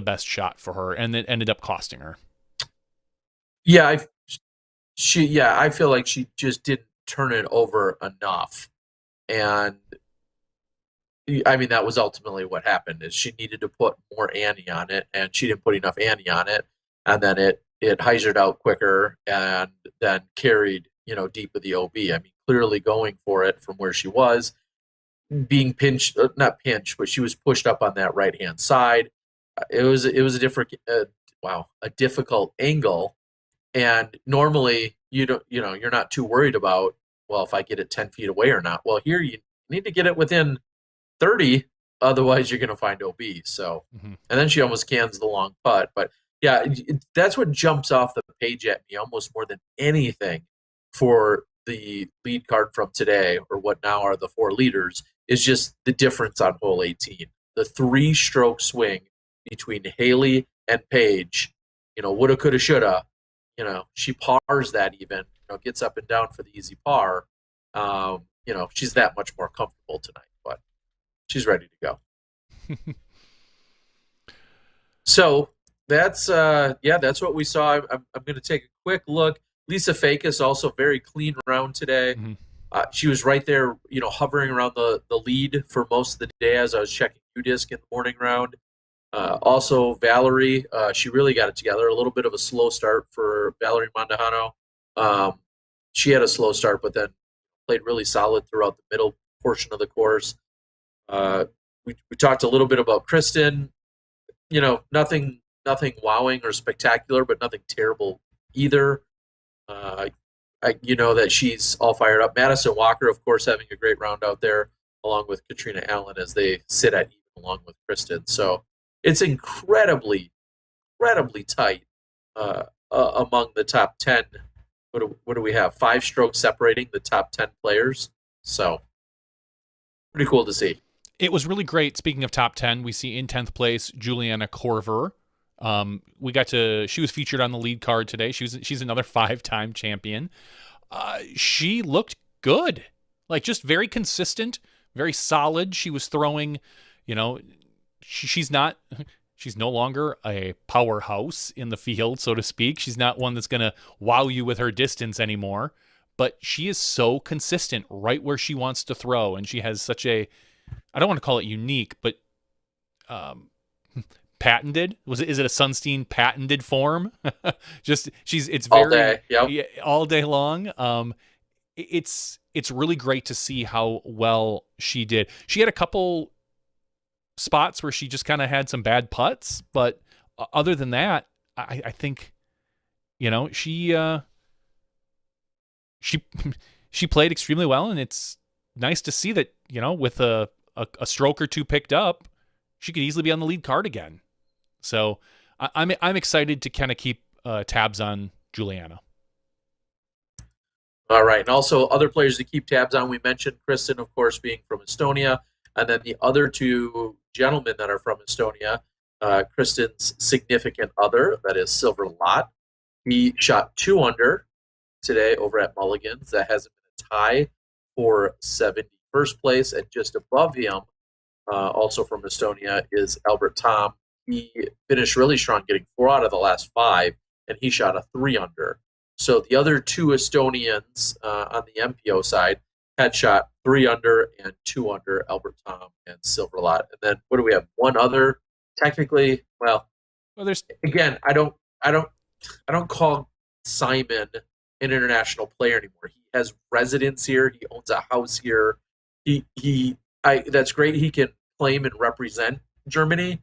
best shot for her, and it ended up costing her. Yeah, I feel like she just didn't turn it over enough. And I mean, that was ultimately what happened, is she needed to put more ante on it, and she didn't put enough ante on it. And then it hyzered out quicker and then carried, deep of the OB. I mean, clearly going for it from where she was, being pinched, not pinched, but she was pushed up on that right-hand side. It was a different, a difficult angle. And normally you're not too worried about, well, if I get it 10 feet away or not. Well, here you need to get it within 30, otherwise you're going to find OB. So, and then she almost cans the long putt. But yeah, that's what jumps off the page at me almost more than anything for the lead card from today, or what now are the four leaders, is just the difference on hole 18. The 3-stroke swing between Haley and Paige, woulda, coulda, shoulda. She pars that even, gets up and down for the easy par. She's that much more comfortable tonight, but she's ready to go. So that's what we saw. I'm going to take a quick look. Lisa Fakis also very clean round today. She was right there, hovering around the lead for most of the day as I was checking UDisc in the morning round. Also, Valerie, she really got it together. A little bit of a slow start for Valerie Mondahano. She had a slow start, but then played really solid throughout the middle portion of the course. We talked a little bit about Kristen. Nothing wowing or spectacular, but nothing terrible either. That she's all fired up. Madison Walker, of course, having a great round out there, along with Katrina Allen, as they sit at even along with Kristen. So it's incredibly tight among the top 10. What do we have? 5 strokes separating the top 10 players. So pretty cool to see. It was really great. Speaking of top 10, we see in 10th place Julianna Korver. She was featured on the lead card today. She's another 5-time champion. She looked good, like just very consistent, very solid. She was throwing, she's no longer a powerhouse in the field, so to speak. She's not one that's going to wow you with her distance anymore, but she is so consistent right where she wants to throw. And she has such I don't want to call it unique, but patented. Is it a Sunstein patented form? It's very all day, yep. All day long. It's really great to see how well she did. She had a couple spots where she just kind of had some bad putts, but other than that, I think she played extremely well, and it's nice to see that with a stroke or two picked up, she could easily be on the lead card again. So I'm excited to kind of keep tabs on Julianna. All right. And also other players to keep tabs on. We mentioned Kristen, of course, being from Estonia. And then the other 2 gentlemen that are from Estonia, Kristen's significant other, that is Silver Lot. He shot 2 under today over at Mulligan's. That hasn't been a tie for 71st place. And just above him, also from Estonia, is Albert Tom. He finished really strong, getting 4 out of the last 5, and he shot a 3 under. So the other 2 Estonians on the MPO side had shot 3 under and 2 under, Albert Tom and Silverlot. And then what do we have? 1 other, technically. Well, there's again, I don't call Simon an international player anymore. He has residence here. He owns a house here. That's great. He can claim and represent Germany.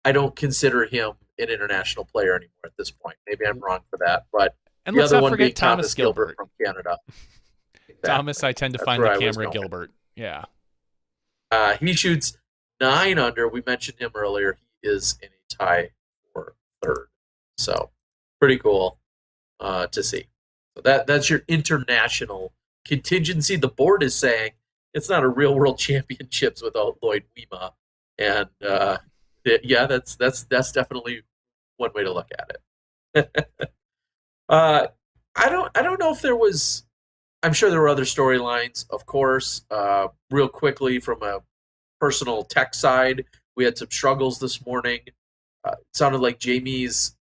I don't consider him an international player anymore at this point. Maybe I'm wrong for that, but and the let's other not one forget being Thomas Gilbert from Canada. Exactly. Thomas, I tend to find the camera Gilbert. Yeah. He shoots 9 under. We mentioned him earlier. He is in a tie for 3rd. So pretty cool to see. So that's your international contingency. The board is saying it's not a real world championships without Lloyd Wima. And that's definitely one way to look at it. I don't know if there was. I'm sure there were other storylines, of course. Real quickly, from a personal tech side, we had some struggles this morning. It sounded like Jamie's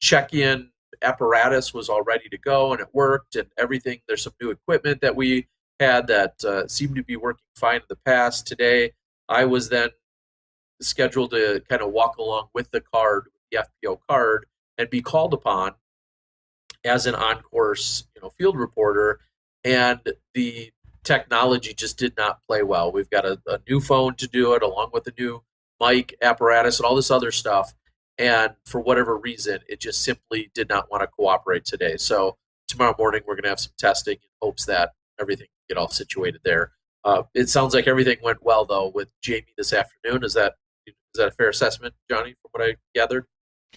check-in apparatus was all ready to go, and it worked, and everything. There's some new equipment that we had that seemed to be working fine in the past. Today, I was then scheduled to kind of walk along with the card, the FPO card, and be called upon as an on-course, field reporter, and the technology just did not play well. We've got a new phone to do it, along with a new mic apparatus and all this other stuff, and for whatever reason, it just simply did not want to cooperate today. So tomorrow morning, we're going to have some testing in hopes that everything can get all situated there. It sounds like everything went well, though, with Jamie this afternoon. Is that a fair assessment, Johnny, from what I gathered?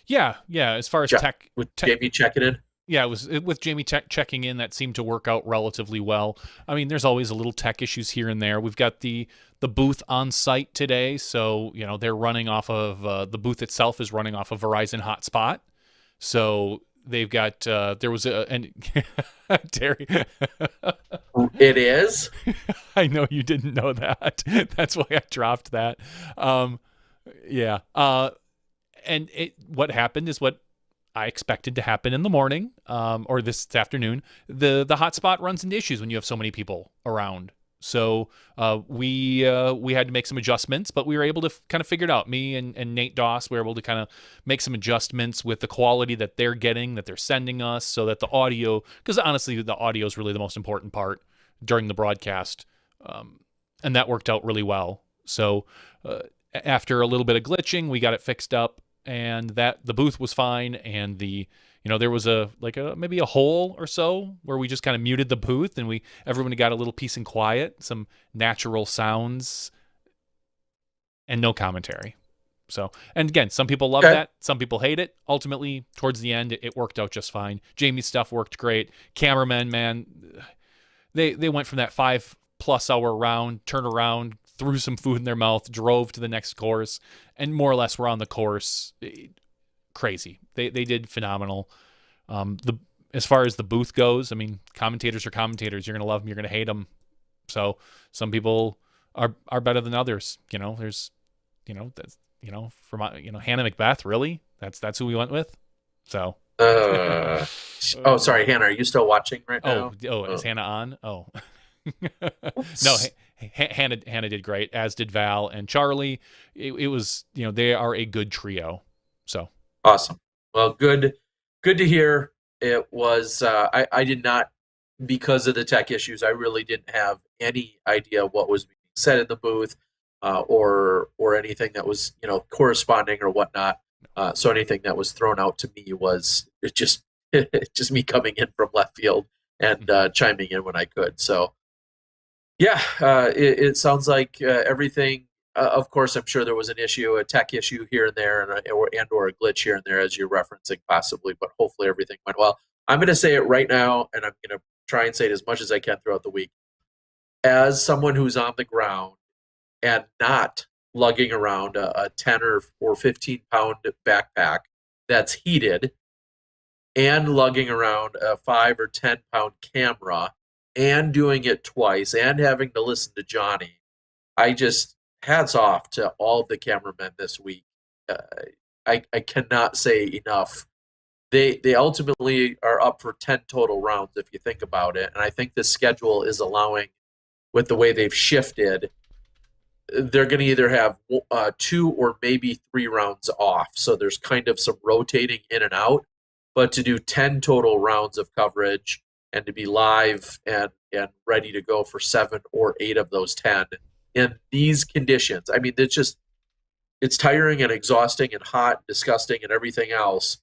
Yeah. As far as tech, with Jamie checking in. Yeah, it was with Jamie checking in. That seemed to work out relatively well. I mean, there's always a little tech issues here and there. We've got the booth on site today, so they're running off of the booth itself is running off of Verizon hotspot. So they've got there was and Terry. It is. I know you didn't know that. That's why I dropped that. Yeah. And what happened is what I expected to happen in the morning, or this afternoon. The hotspot runs into issues when you have so many people around. So we had to make some adjustments, but we were able to kind of figure it out. Me and Nate Doss were able to kind of make some adjustments with the quality that they're getting, that they're sending us, so that the audio, because honestly, the audio is really the most important part during the broadcast, and that worked out really well. So after a little bit of glitching, we got it fixed up. And that the booth was fine, and there was maybe a hole or so where we just kind of muted the booth, and everyone got a little peace and quiet, some natural sounds, and no commentary. So, and again, some people love that. Some people hate it. Ultimately, towards the end, it worked out just fine. Jamie's stuff worked great. Cameramen, man, they went from that 5+ hour round, turn around, threw some food in their mouth, drove to the next course, and more or less were on the course. Crazy. They did phenomenal. As far as the booth goes, I mean, commentators are commentators. You're going to love them. You're going to hate them. So some people are better than others. There's, that's, from, Hannah Macbeth, really? That's who we went with. So. Sorry, Hannah, are you still watching right now? Is Hannah on? Oh. No, Hannah did great, as did Val and Charlie. It was, they are a good trio. So. Awesome. Well, good to hear. It was, I did not, because of the tech issues, I really didn't have any idea what was being said in the booth, or anything that was, corresponding or whatnot. So anything that was thrown out to me was just me coming in from left field and chiming in when I could. So, yeah, it sounds like everything. Of course, I'm sure there was an issue, a tech issue here and there, or a glitch here and there, as you're referencing possibly. But hopefully everything went well. I'm going to say it right now, and I'm going to try and say it as much as I can throughout the week. As someone who's on the ground and not lugging around a 10 or 15 pound backpack that's heated, and lugging around a 5 or 10 pound camera, and doing it twice, and having to listen to Johnny, hats off to all of the cameramen this week. I cannot say enough. They ultimately are up for 10 total rounds if you think about it, and I think the schedule is allowing, with the way they've shifted, they're going to either have 2 or maybe 3 rounds off. So there's kind of some rotating in and out, but to do 10 total rounds of coverage and to be live and ready to go for 7 or 8 of those 10 in these conditions. I mean, it's tiring and exhausting and hot, and disgusting and everything else,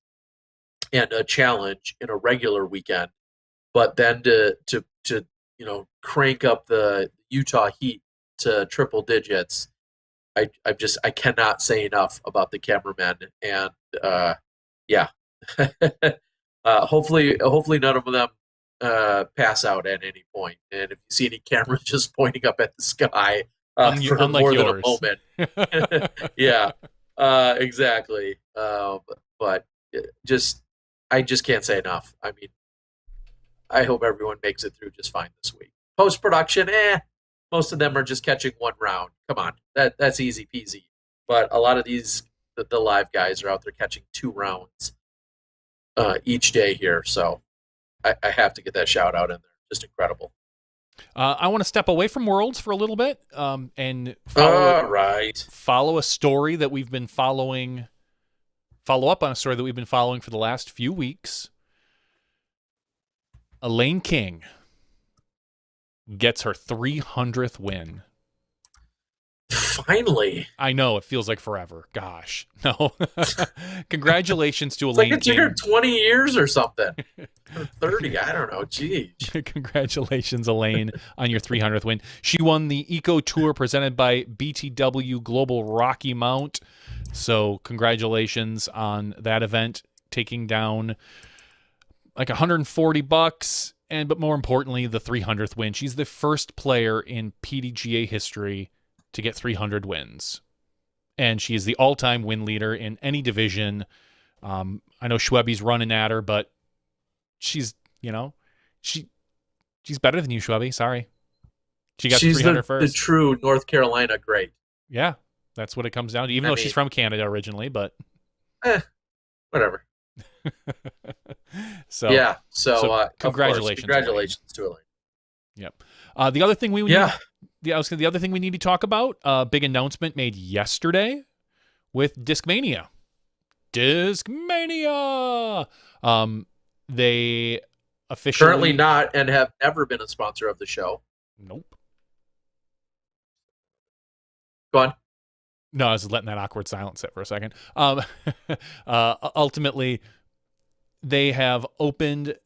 and a challenge in a regular weekend. But then to crank up the Utah heat to triple digits, I cannot say enough about the cameramen. And hopefully none of them pass out at any point. And if you see any cameras just pointing up at the sky for more than a moment, exactly. But I just can't say enough. I mean, I hope everyone makes it through just fine this week. Post-production, most of them are just catching 1 round. Come on, that's easy peasy. But a lot of these, the live guys are out there catching 2 rounds each day here. So I have to get that shout out in there. Just incredible. I want to step away from Worlds for a little bit and follow a story that we've been following. Follow up on a story that we've been following for the last few weeks. Elaine King gets her 300th win. Finally. I know, it feels like forever. Gosh. No. Congratulations to Elaine King. It took her 20 years or something. Or 30, I don't know. Jeez. Congratulations, Elaine, on your 300th win. She won the Eco Tour presented by BTW Global Rocky Mount. So congratulations on that event, taking down like $140, but more importantly, the 300th win. She's the first player in PDGA history to get 300 wins. And she is the all-time win leader in any division. I know Schwebe's running at her, but she's better than you, Schwebe. Sorry. She's 300 first. The true North Carolina great. Yeah, that's what it comes down to. Even though she's from Canada originally, but whatever. So congratulations to Elaine. Yep. The other thing the other thing we need to talk about, big announcement made yesterday with Discmania. They officially currently not and have never been a sponsor of the show. Nope. Go on. No, I was letting that awkward silence sit for a second. Ultimately, they have opened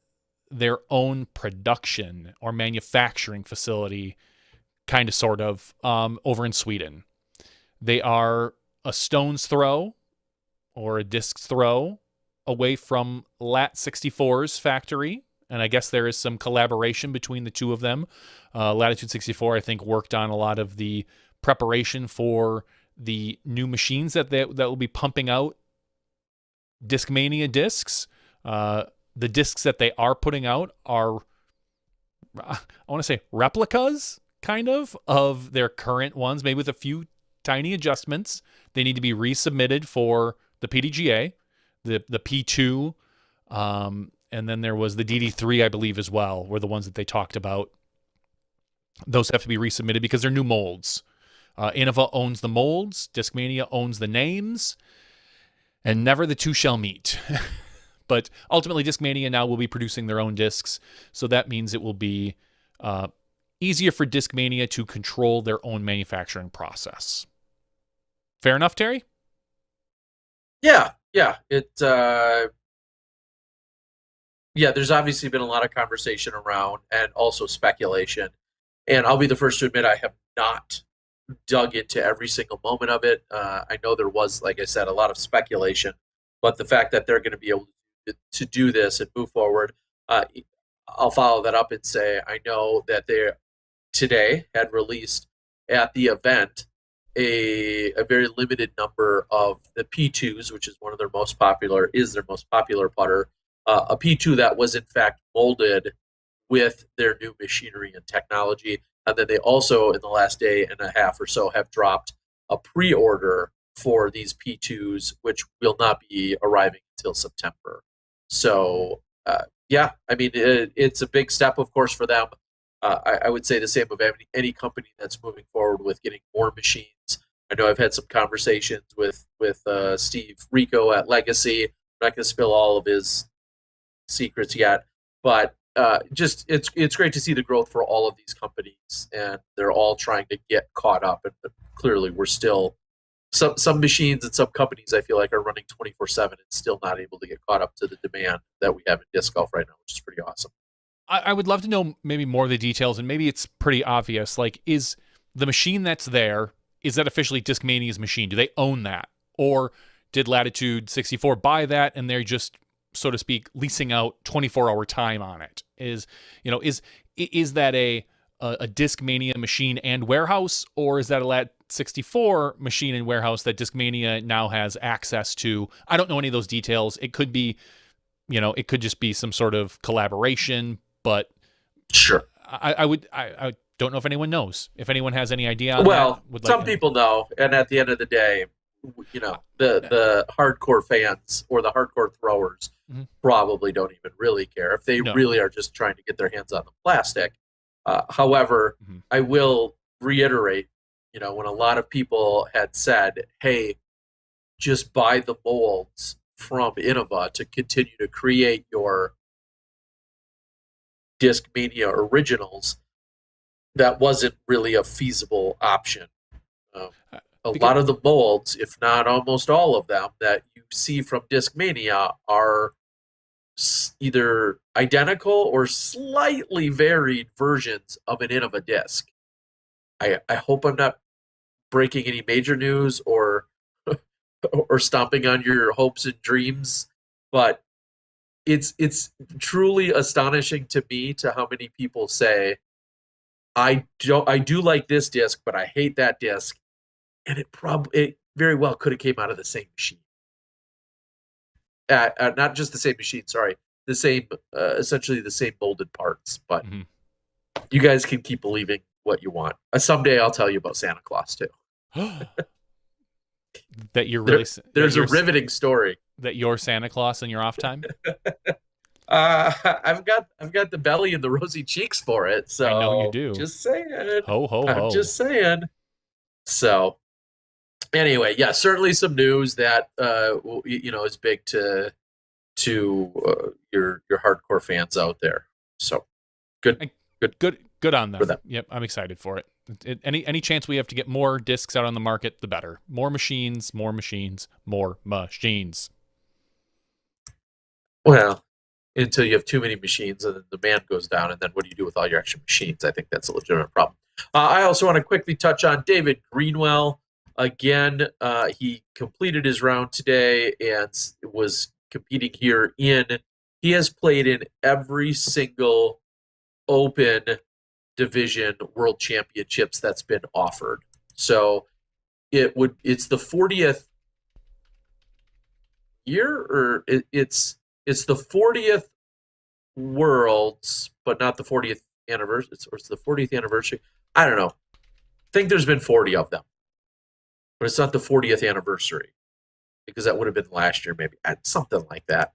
their own production or manufacturing facility, kind of, sort of, over in Sweden. They are a stone's throw or a disc's throw away from Lat64's factory. And I guess there is some collaboration between the two of them. Latitude 64, I think, worked on a lot of the preparation for the new machines that will be pumping out Discmania discs. The discs that they are putting out are, I want to say, replicas, kind of their current ones, maybe with a few tiny adjustments. They need to be resubmitted for the PDGA, the P2, and then there was the DD3, I believe, as well, were the ones that they talked about. Those have to be resubmitted because they're new molds. Innova owns the molds, Discmania owns the names, and never the two shall meet. But ultimately, Discmania now will be producing their own discs, so that means it will be easier for Discmania to control their own manufacturing process. Fair enough, Terry? Yeah. There's obviously been a lot of conversation around and also speculation. And I'll be the first to admit I have not dug into every single moment of it. I know there was, like I said, a lot of speculation, but the fact that they're going to be able to do this and move forward, I'll follow that up and say I know that they today had released at the event a very limited number of the P2s, which is their most popular putter, a P2 that was in fact molded with their new machinery and technology. And then they also, in the last day and a half or so, have dropped a pre-order for these P2s, which will not be arriving until September. So, it's a big step, of course, for them. I would say the same of any company that's moving forward with getting more machines. I know I've had some conversations with Steve Rico at Legacy. I'm not going to spill all of his secrets yet, but it's great to see the growth for all of these companies, and they're all trying to get caught up. And clearly, we're still some machines and some companies I feel like are running 24/7 and still not able to get caught up to the demand that we have in disc golf right now, which is pretty awesome. I would love to know maybe more of the details, and maybe it's pretty obvious. Like, is the machine that's there, is that officially Discmania's machine? Do they own that? Or did Latitude 64 buy that and they're just, so to speak, leasing out 24-hour time on it? Is that a Discmania machine and warehouse, or is that a Lat 64 machine and warehouse that Discmania now has access to? I don't know any of those details. It could be, it could just be some sort of collaboration, but sure. I don't know if anyone knows. If anyone has any idea on some people know, and at the end of the day, the hardcore fans or the hardcore throwers probably don't even really care if they really are just trying to get their hands on the plastic. However, I will reiterate, when a lot of people had said, hey, just buy the molds from Innova to continue to create your Discmania originals, that wasn't really a feasible option. A lot of the molds, if not almost all of them, that you see from Discmania are either identical or slightly varied versions of an Innova disc. I hope I'm not breaking any major news or stomping on your hopes and dreams, but it's truly astonishing to me to how many people say, I do like this disc, but I hate that disc, and it very well could have came out of the same machine. Not just the same machine, sorry, the same essentially the same molded parts. But you guys can keep believing what you want. Someday I'll tell you about Santa Claus too. That you're really there's a riveting story. That you're Santa Claus in your off time. I've got the belly and the rosy cheeks for it. So I know you do. Just saying. Ho ho ho. I'm just saying. So anyway, yeah, certainly some news that is big to your hardcore fans out there. So good on them. Yep, I'm excited for it. Any chance we have to get more discs out on the market, the better. More machines. Well, until you have too many machines and then the demand goes down, and then what do you do with all your extra machines? I think that's a legitimate problem. I also want to quickly touch on David Greenwell. Again, he completed his round today and was competing here he has played in every single open division world championships that's been offered. So it's the 40th year, or it's the 40th worlds, but not the 40th anniversary. It's the 40th anniversary. I don't know. I think there's been 40 of them, but it's not the 40th anniversary, because that would have been last year, maybe something like that.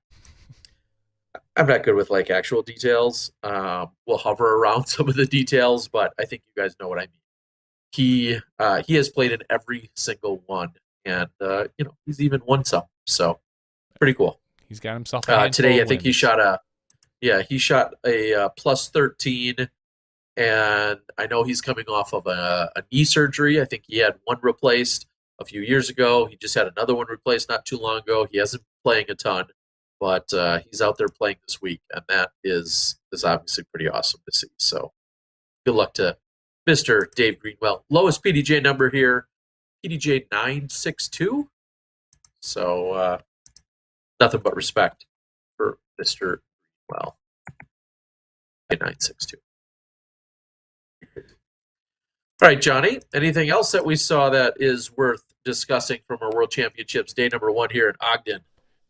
I'm not good with like actual details. We'll hover around some of the details, but I think you guys know what I mean. He has played in every single one, and he's even won some. So pretty cool. He's got himself a today. I think he shot a plus 13, and I know he's coming off of a knee surgery. I think he had one replaced a few years ago. He just had another one replaced not too long ago. He hasn't been playing a ton, but he's out there playing this week, and that is obviously pretty awesome to see. So good luck to Mr. Dave Greenwell. Lowest PDGA number here, PDGA 962. So nothing but respect for Mr. Greenwell. 962. All right, Johnny, anything else that we saw that is worth discussing from our World Championships day number 1 here in Ogden?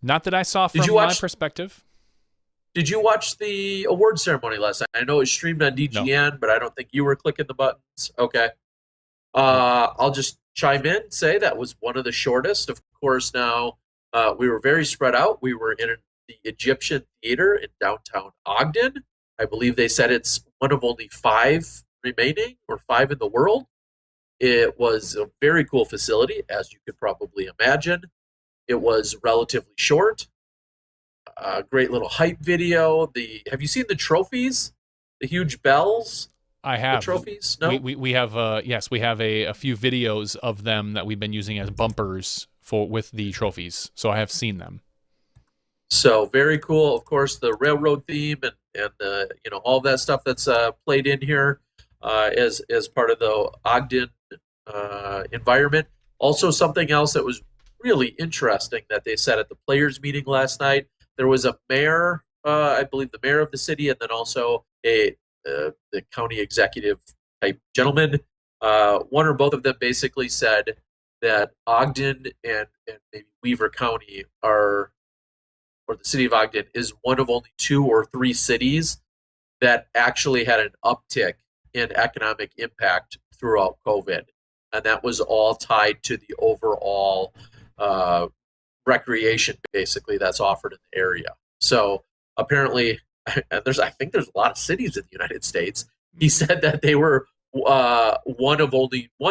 Not that I saw from my perspective. Did you watch the award ceremony last night? I know it was streamed on DGN, but I don't think you were clicking the buttons. Okay. I'll just chime in, say that was one of the shortest. Of course, now we were very spread out. We were in the Egyptian Theater in downtown Ogden. I believe they said it's one of only 5 remaining, or 5 in the world. It was a very cool facility, as you could probably imagine. It was relatively short. Great little hype video. Have you seen the trophies? The huge bells? I have. The trophies? No? We have yes, we have a few videos of them that we've been using as bumpers with the trophies. So I have seen them. So very cool. Of course, the railroad theme and all that stuff that's played in here as part of the Ogden environment. Also, something else that was really interesting that they said at the players' meeting last night. There was a mayor, I believe the mayor of the city, and then also the county executive type gentleman. One or both of them basically said that Ogden and maybe Weaver County or the city of Ogden is one of only 2 or 3 cities that actually had an uptick in economic impact throughout COVID. And that was all tied to the overall recreation, basically, that's offered in the area. So apparently, I think there's a lot of cities in the United States. He said that they were one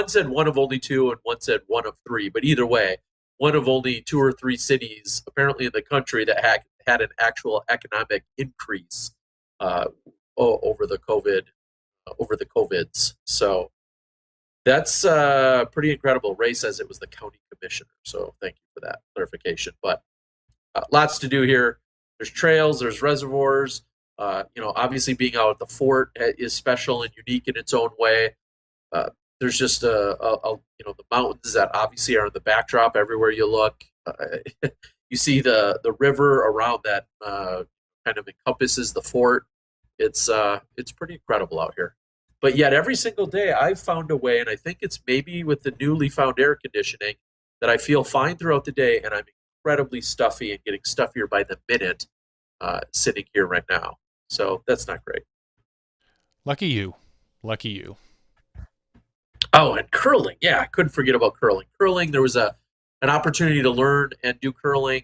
said one of only 2, and one said one of 3. But either way, one of only 2 or 3 cities apparently in the country that had an actual economic increase over the COVIDs. So that's pretty incredible. Ray says it was the county commissioner, so thank you for that clarification. But lots to do here. There's trails, there's reservoirs. Obviously being out at the fort is special and unique in its own way. There's just the mountains that obviously are in the backdrop everywhere you look. You see the river around that kind of encompasses the fort. It's pretty incredible out here. But yet every single day I've found a way, and I think it's maybe with the newly found air conditioning, that I feel fine throughout the day, and I'm incredibly stuffy and getting stuffier by the minute sitting here right now. So that's not great. Lucky you. Oh, and curling. Yeah, I couldn't forget about curling. Curling, there was an opportunity to learn and do curling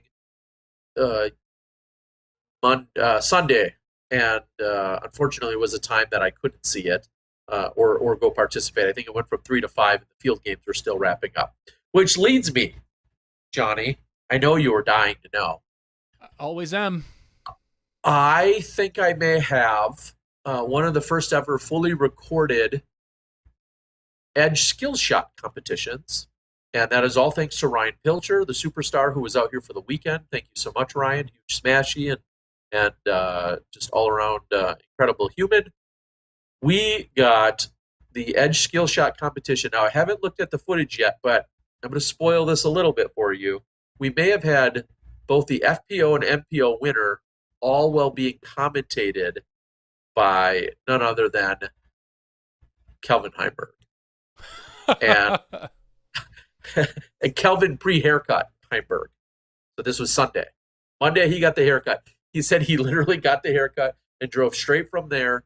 Sunday, and unfortunately it was a time that I couldn't see it or go participate. I think it went from 3 to 5, and the field games were still wrapping up. Which leads me, Johnny, I know you were dying to know. Always am. I think I may have one of the first ever fully recorded Edge skill shot competitions, and that is all thanks to Ryan Pilcher, the superstar who was out here for the weekend. Thank you so much, Ryan. Huge smashy and just all around incredible human. We got the Edge skill shot competition. Now, I haven't looked at the footage yet, but I'm going to spoil this a little bit for you. We may have had both the FPO and MPO winner all while being commentated by none other than Kelvin Heinberg. And, and Kelvin pre-haircut Heinberg. So this was Sunday. Monday, he got the haircut. He said he literally got the haircut and drove straight from there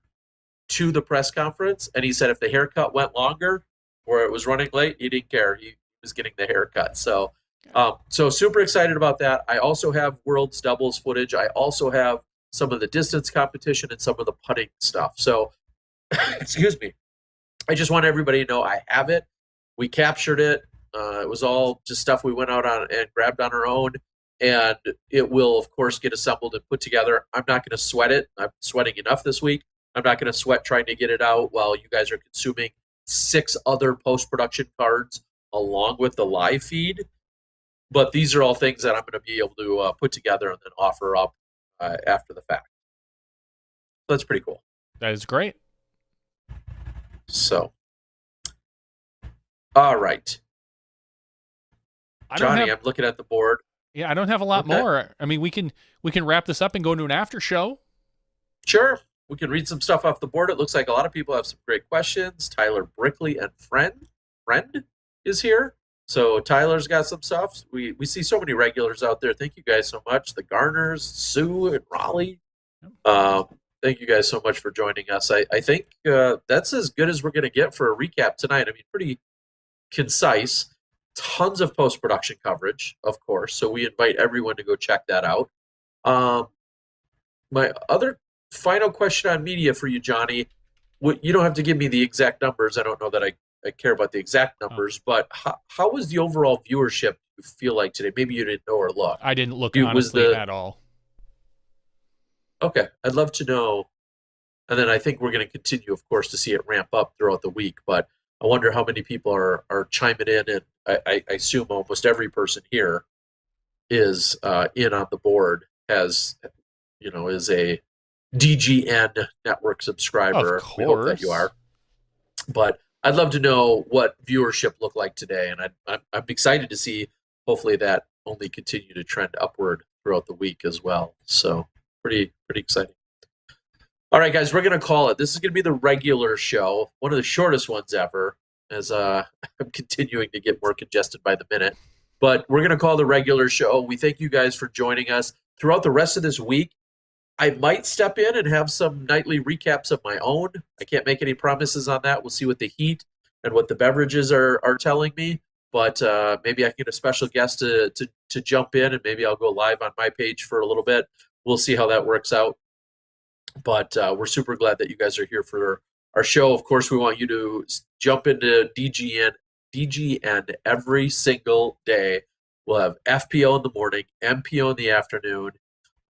to the press conference. And he said if the haircut went longer or it was running late, he didn't care. He was getting the haircut. So, so super excited about that. I also have World's doubles footage. I also have some of the distance competition and some of the putting stuff. So, excuse me. I just want everybody to know I have it. We captured it. It was all just stuff we went out on and grabbed on our own. And it will, of course, get assembled and put together. I'm not going to sweat it. I'm sweating enough this week. I'm not going to sweat trying to get it out while you guys are consuming 6 other post-production cards along with the live feed. But these are all things that I'm going to be able to put together and then offer up after the fact. That's pretty cool. That is great. So, all right. Johnny, I'm looking at the board. Yeah, I don't have a lot more. I mean, we can wrap this up and go into an after show. Sure. We can read some stuff off the board. It looks like a lot of people have some great questions. Tyler Brickley and Friend is here. So Tyler's got some stuff. We see so many regulars out there. Thank you guys so much. The Garners, Sue and Raleigh. Thank you guys so much for joining us. I think that's as good as we're going to get for a recap tonight. I mean, pretty concise. Tons of post-production coverage, of course. So we invite everyone to go check that out. My other final question on media for you, Johnny. You don't have to give me the exact numbers. I don't know that I care about the exact numbers, but how was the overall viewership you feel like today? Maybe you didn't know or look. I didn't look honestly at all. Okay. I'd love to know. And then I think we're going to continue, of course, to see it ramp up throughout the week. But I wonder how many people are chiming in. And I assume almost every person here is in on the board is a DGN network subscriber. Of course. We hope that you are. But I'd love to know what viewership looked like today. And I'm excited to see, hopefully, that only continue to trend upward throughout the week as well. So pretty exciting. All right, guys, we're going to call it. This is going to be the regular show, one of the shortest ones ever, as I'm continuing to get more congested by the minute. But we're going to call the regular show. We thank you guys for joining us. Throughout the rest of this week, I might step in and have some nightly recaps of my own. I can't make any promises on that. We'll see what the heat and what the beverages are telling me. But maybe I can get a special guest to jump in, and maybe I'll go live on my page for a little bit. We'll see how that works out. But we're super glad that you guys are here for our show. Of course, we want you to jump into DGN every single day. We'll have FPO in the morning, MPO in the afternoon,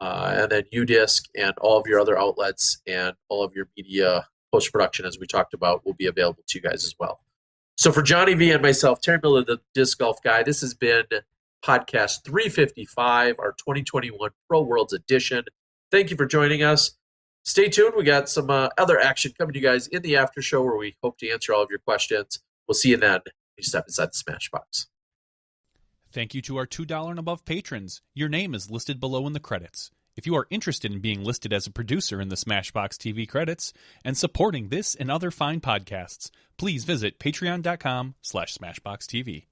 and then UDisc and all of your other outlets and all of your media post-production, as we talked about, will be available to you guys as well. So for Johnny V and myself, Terry Miller, the Disc Golf Guy, this has been podcast 355, our 2021 Pro Worlds edition. Thank you for joining us. Stay tuned. We got some other action coming to you guys in the after show where we hope to answer all of your questions. We'll see you then. You step inside the Smash Box. Thank you to our $2 and above patrons. Your name is listed below in the credits. If you are interested in being listed as a producer in the Smashbox TV credits and supporting this and other fine podcasts, please visit patreon.com/SmashboxTV.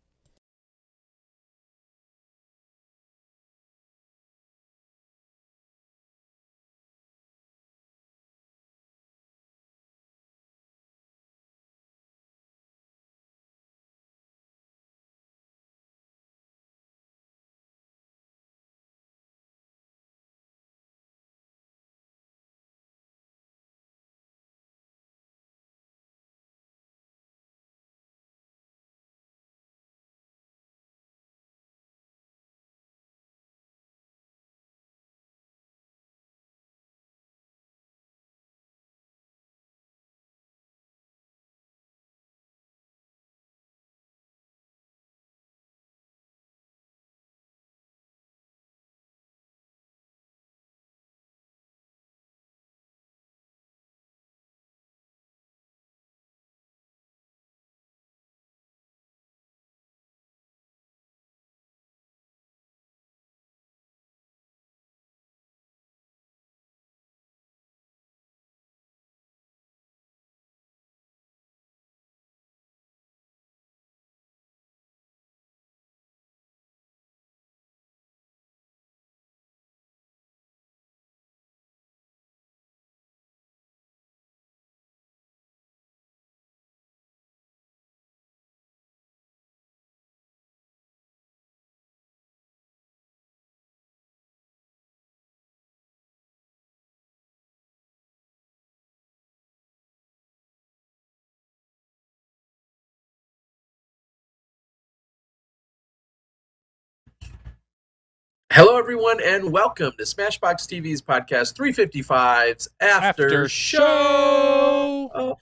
Hello, everyone, and welcome to Smashbox TV's podcast 355's After Show.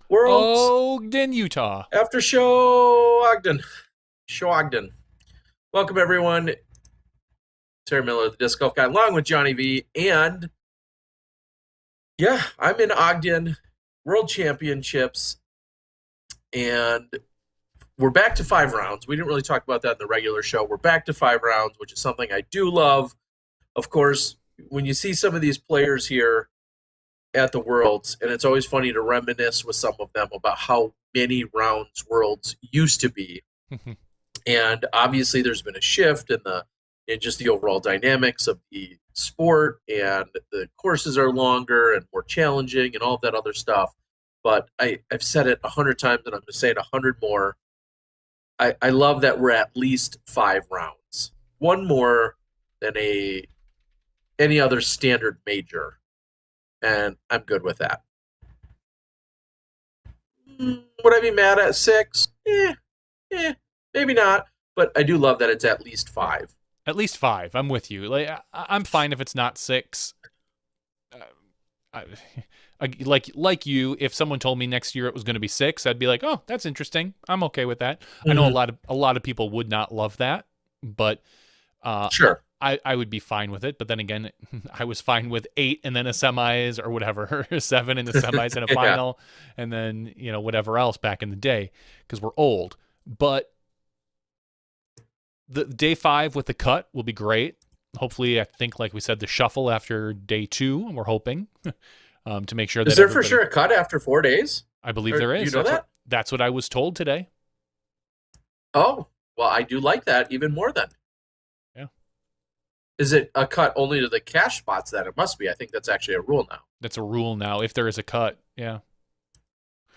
World's Ogden, Utah. After Show Ogden. Welcome, everyone. Terry Miller, the Disc Golf Guy, along with Johnny V. And yeah, I'm in Ogden, World Championships, and we're back to 5 rounds. We didn't really talk about that in the regular show. We're back to 5 rounds, which is something I do love. Of course, when you see some of these players here at the Worlds, and it's always funny to reminisce with some of them about how many rounds Worlds used to be. And obviously there's been a shift in just the overall dynamics of the sport, and the courses are longer and more challenging and all that other stuff. But I've said it 100 times, and I'm going to say it 100 more. I love that we're at least 5 rounds. One more than any other standard major. And I'm good with that. Would I be mad at 6? Maybe not. But I do love that it's at least 5. At least 5. I'm with you. Like, I'm fine if it's not 6. Like you, if someone told me next year it was going to be 6, I'd be like, oh, that's interesting. I'm okay with that. Mm-hmm. I know a lot of people would not love that, but sure, I would be fine with it. But then again, I was fine with 8 and then a semis or whatever, 7 in the semis and a final, and then whatever else back in the day because we're old. But the day 5 with the cut will be great. Hopefully, I think like we said, the shuffle after day 2, and we're hoping. To make sure that is there for sure a cut after 4 days? I believe there is. You know that? That's what I was told today. Oh, well, I do like that even more then. Yeah. Is it a cut only to the cash spots then? It must be. I think that's actually a rule now. That's a rule now. If there is a cut, yeah.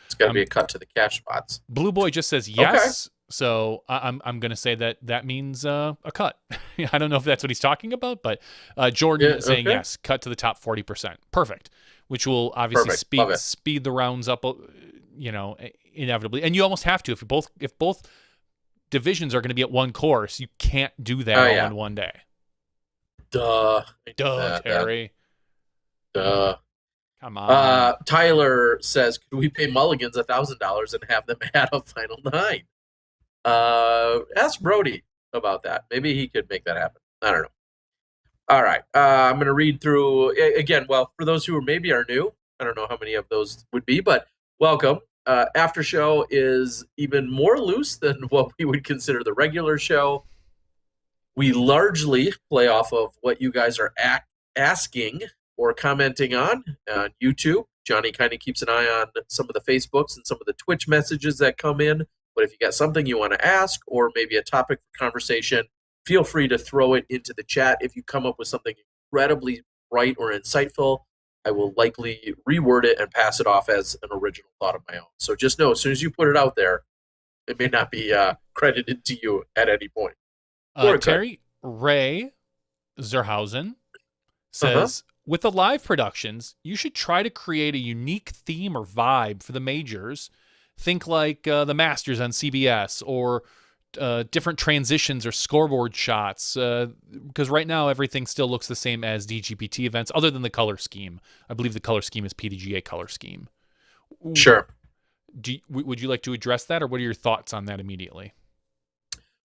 It's got to be a cut to the cash spots. Blue Boy just says yes. Okay. So I'm going to say that means a cut. I don't know if that's what he's talking about, but Jordan saying yes, cut to the top 40%. Perfect. Which will obviously speed the rounds up, inevitably. And you almost have to if both divisions are going to be at one course, you can't do that all in one day. Duh, Terry. Duh. Come on. Tyler says, could we pay Mulligans $1,000 and have them add a final 9? Ask Brody about that. Maybe he could make that happen. I don't know. All right. I'm going to read through again. Well, for those who maybe are new, I don't know how many of those would be, but welcome. After show is even more loose than what we would consider the regular show. We largely play off of what you guys are asking or commenting on YouTube. Johnny kind of keeps an eye on some of the Facebooks and some of the Twitch messages that come in. But if you got something you want to ask or maybe a topic for conversation, feel free to throw it into the chat. If you come up with something incredibly bright or insightful, I will likely reword it and pass it off as an original thought of my own. So just know, as soon as you put it out there, it may not be credited to you at any point. Terry Ray Zerhausen says, with the live productions, you should try to create a unique theme or vibe for the majors. Think like the Masters on CBS or different transitions or scoreboard shots, because right now everything still looks the same as DGPT events, other than the color scheme. I believe the color scheme is PDGA color scheme. Sure. Would you like to address that, or what are your thoughts on that immediately?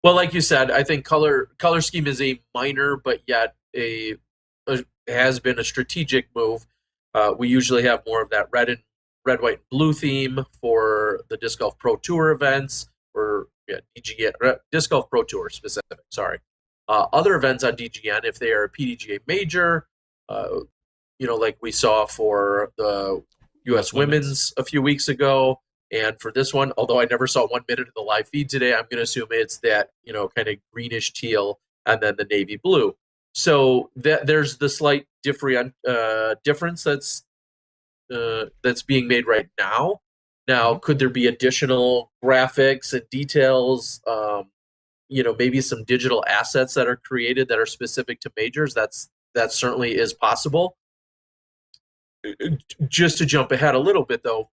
Well, like you said, I think color scheme is a minor, but yet has been a strategic move. We usually have more of that red, white, and blue theme for the Disc Golf Pro Tour events, or DGA, Disc Golf Pro Tour specific, sorry. Other events on DGN, if they are a PDGA major, like we saw for the U.S. Women's a few weeks ago, and for this one, although I never saw 1 minute of the live feed today, I'm going to assume it's that, kind of greenish teal and then the navy blue. So there's the slight difference that's being made right now. Now, could there be additional graphics and details, maybe some digital assets that are created that are specific to majors? That certainly is possible. Just to jump ahead a little bit, though,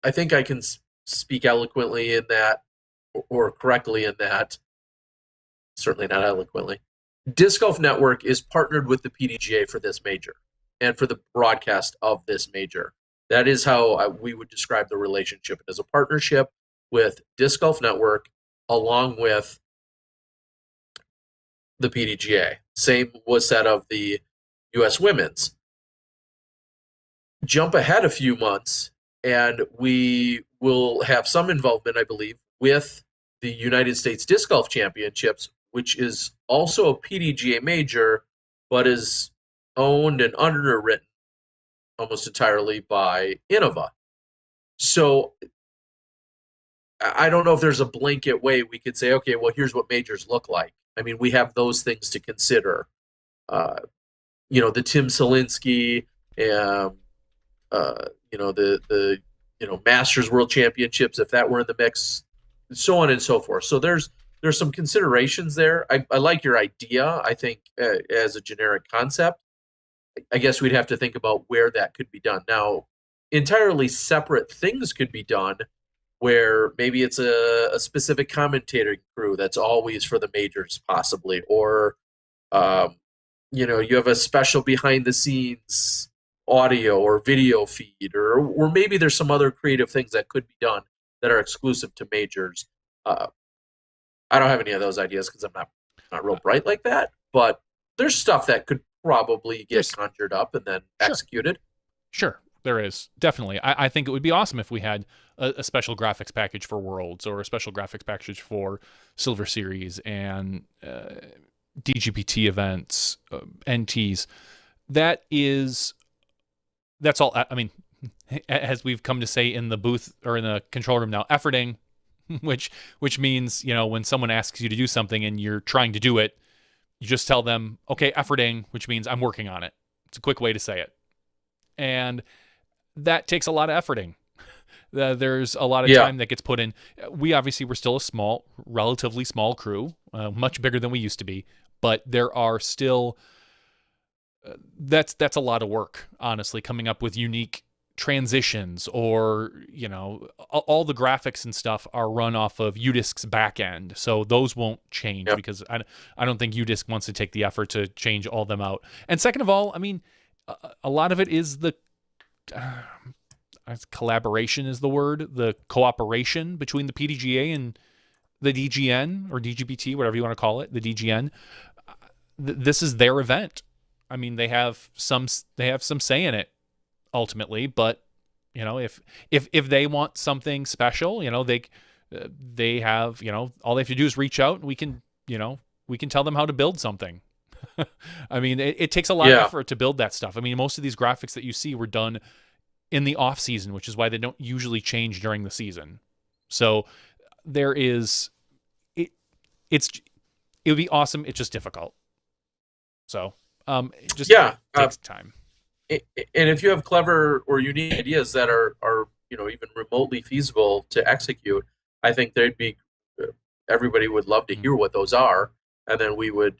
I think I can speak eloquently in that, or correctly in that, certainly not eloquently. Disc Golf Network is partnered with the PDGA for this major and for the broadcast of this major. That is how we would describe the relationship. It is a partnership with Disc Golf Network along with the PDGA. Same was said of the U.S. Women's. Jump ahead a few months, and we will have some involvement, I believe, with the United States Disc Golf Championships, which is also a PDGA major, but is owned and underwritten almost entirely by Innova. So I don't know if there's a blanket way we could say, okay, well, here's what majors look like. I mean, we have those things to consider. The Tim Selinsky, the Masters World Championships, if that were in the mix, so on and so forth. So there's some considerations there. I like your idea. I think as a generic concept, I guess we'd have to think about where that could be done. Now, entirely separate things could be done where maybe it's a specific commentating crew that's always for the majors possibly, or, you have a special behind the scenes audio or video feed, or maybe there's some other creative things that could be done that are exclusive to majors. I don't have any of those ideas because I'm not real bright like that, but there's stuff that could probably get conjured up and then executed. Sure, there is. Definitely. I think it would be awesome if we had a special graphics package for Worlds or a special graphics package for Silver Series and DGPT events, NTs. That's all. I mean, as we've come to say in the booth or in the control room now, efforting, which means, when someone asks you to do something and you're trying to do it, you just tell them, okay, efforting, which means I'm working on it. It's a quick way to say it. And that takes a lot of efforting. There's a lot of time that gets put in. We're still a relatively small crew, much bigger than we used to be, but there are still, that's a lot of work, honestly, coming up with unique transitions, or all the graphics and stuff are run off of UDisc's back end, so those won't change because I don't think UDisc wants to take the effort to change all them out. And second of all, I mean, a lot of it is the collaboration is the word, the cooperation between the PDGA and the DGN or DGPT, whatever you want to call it, the DGN. This is their event. I mean, they have some say in it ultimately, but if they want something special, they have, all they have to do is reach out and we can tell them how to build something. I mean, it takes a lot of effort to build that stuff. I mean, most of these graphics that you see were done in the off season, which is why they don't usually change during the season. So there is, it would be awesome. It's just difficult. So it just takes time. And if you have clever or unique ideas that are even remotely feasible to execute, I think everybody would love to hear what those are, and then we would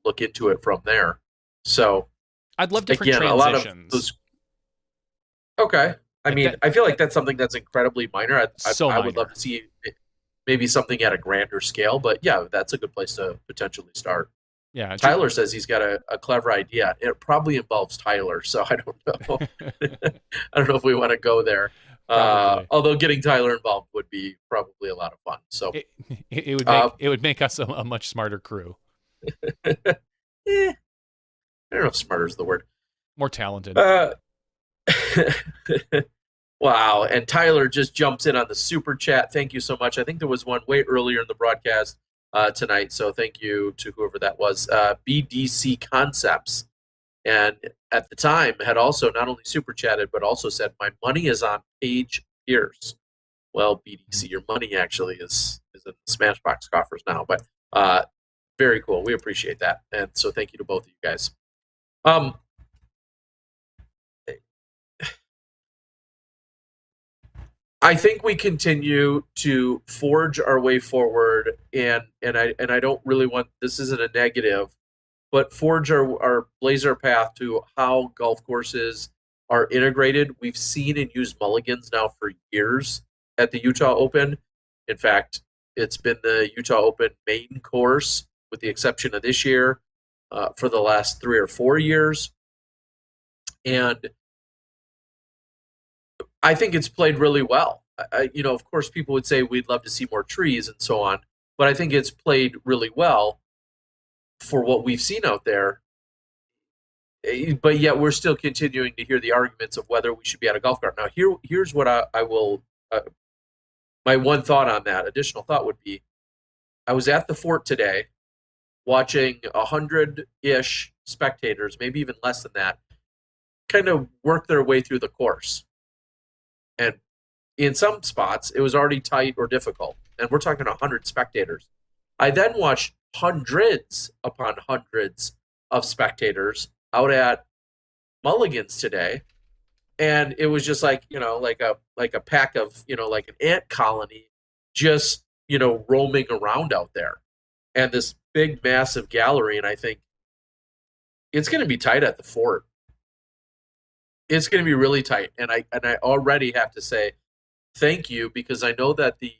look into it from there. So I'd love different transitions. A lot of those. Okay, I feel like that's something that's incredibly minor. I would love to see maybe something at a grander scale, but that's a good place to potentially start. Yeah, Tyler says he's got a clever idea. It probably involves Tyler, so I don't know. I don't know if we want to go there. Although getting Tyler involved would be probably a lot of fun. So it would make us a much smarter crew. I don't know if smarter is the word. More talented. Wow, and Tyler just jumps in on the super chat. Thank you so much. I think there was one way earlier in the broadcast tonight, so thank you to whoever that was. BDC Concepts, and at the time had also not only super chatted but also said, "My money is on Paige Pierce." Well, BDC, your money actually is in Smashbox coffers now, but very cool. We appreciate that, and so thank you to both of you guys. I think we continue to forge our way forward, and I don't really want, this isn't a negative, but forge our blazer path to how golf courses are integrated. We've seen and used mulligans now for years at the Utah Open. In fact, it's been the Utah Open main course with the exception of this year, for the last 3 or 4 years. And I think it's played really well. Of course, people would say we'd love to see more trees and so on, but I think it's played really well for what we've seen out there. But yet we're still continuing to hear the arguments of whether we should be at a golf cart. Now, here's what I will, my one thought on that, additional thought would be, I was at the fort today watching 100-ish spectators, maybe even less than that, kind of work their way through the course. And in some spots, it was already tight or difficult. And we're talking 100 spectators. I then watched hundreds upon hundreds of spectators out at Mulligan's today. And it was just like, like a pack of, like an ant colony just, roaming around out there. And this big, massive gallery. And I think it's going to be tight at the fort. It's going to be really tight. And I already have to say thank you, because I know that the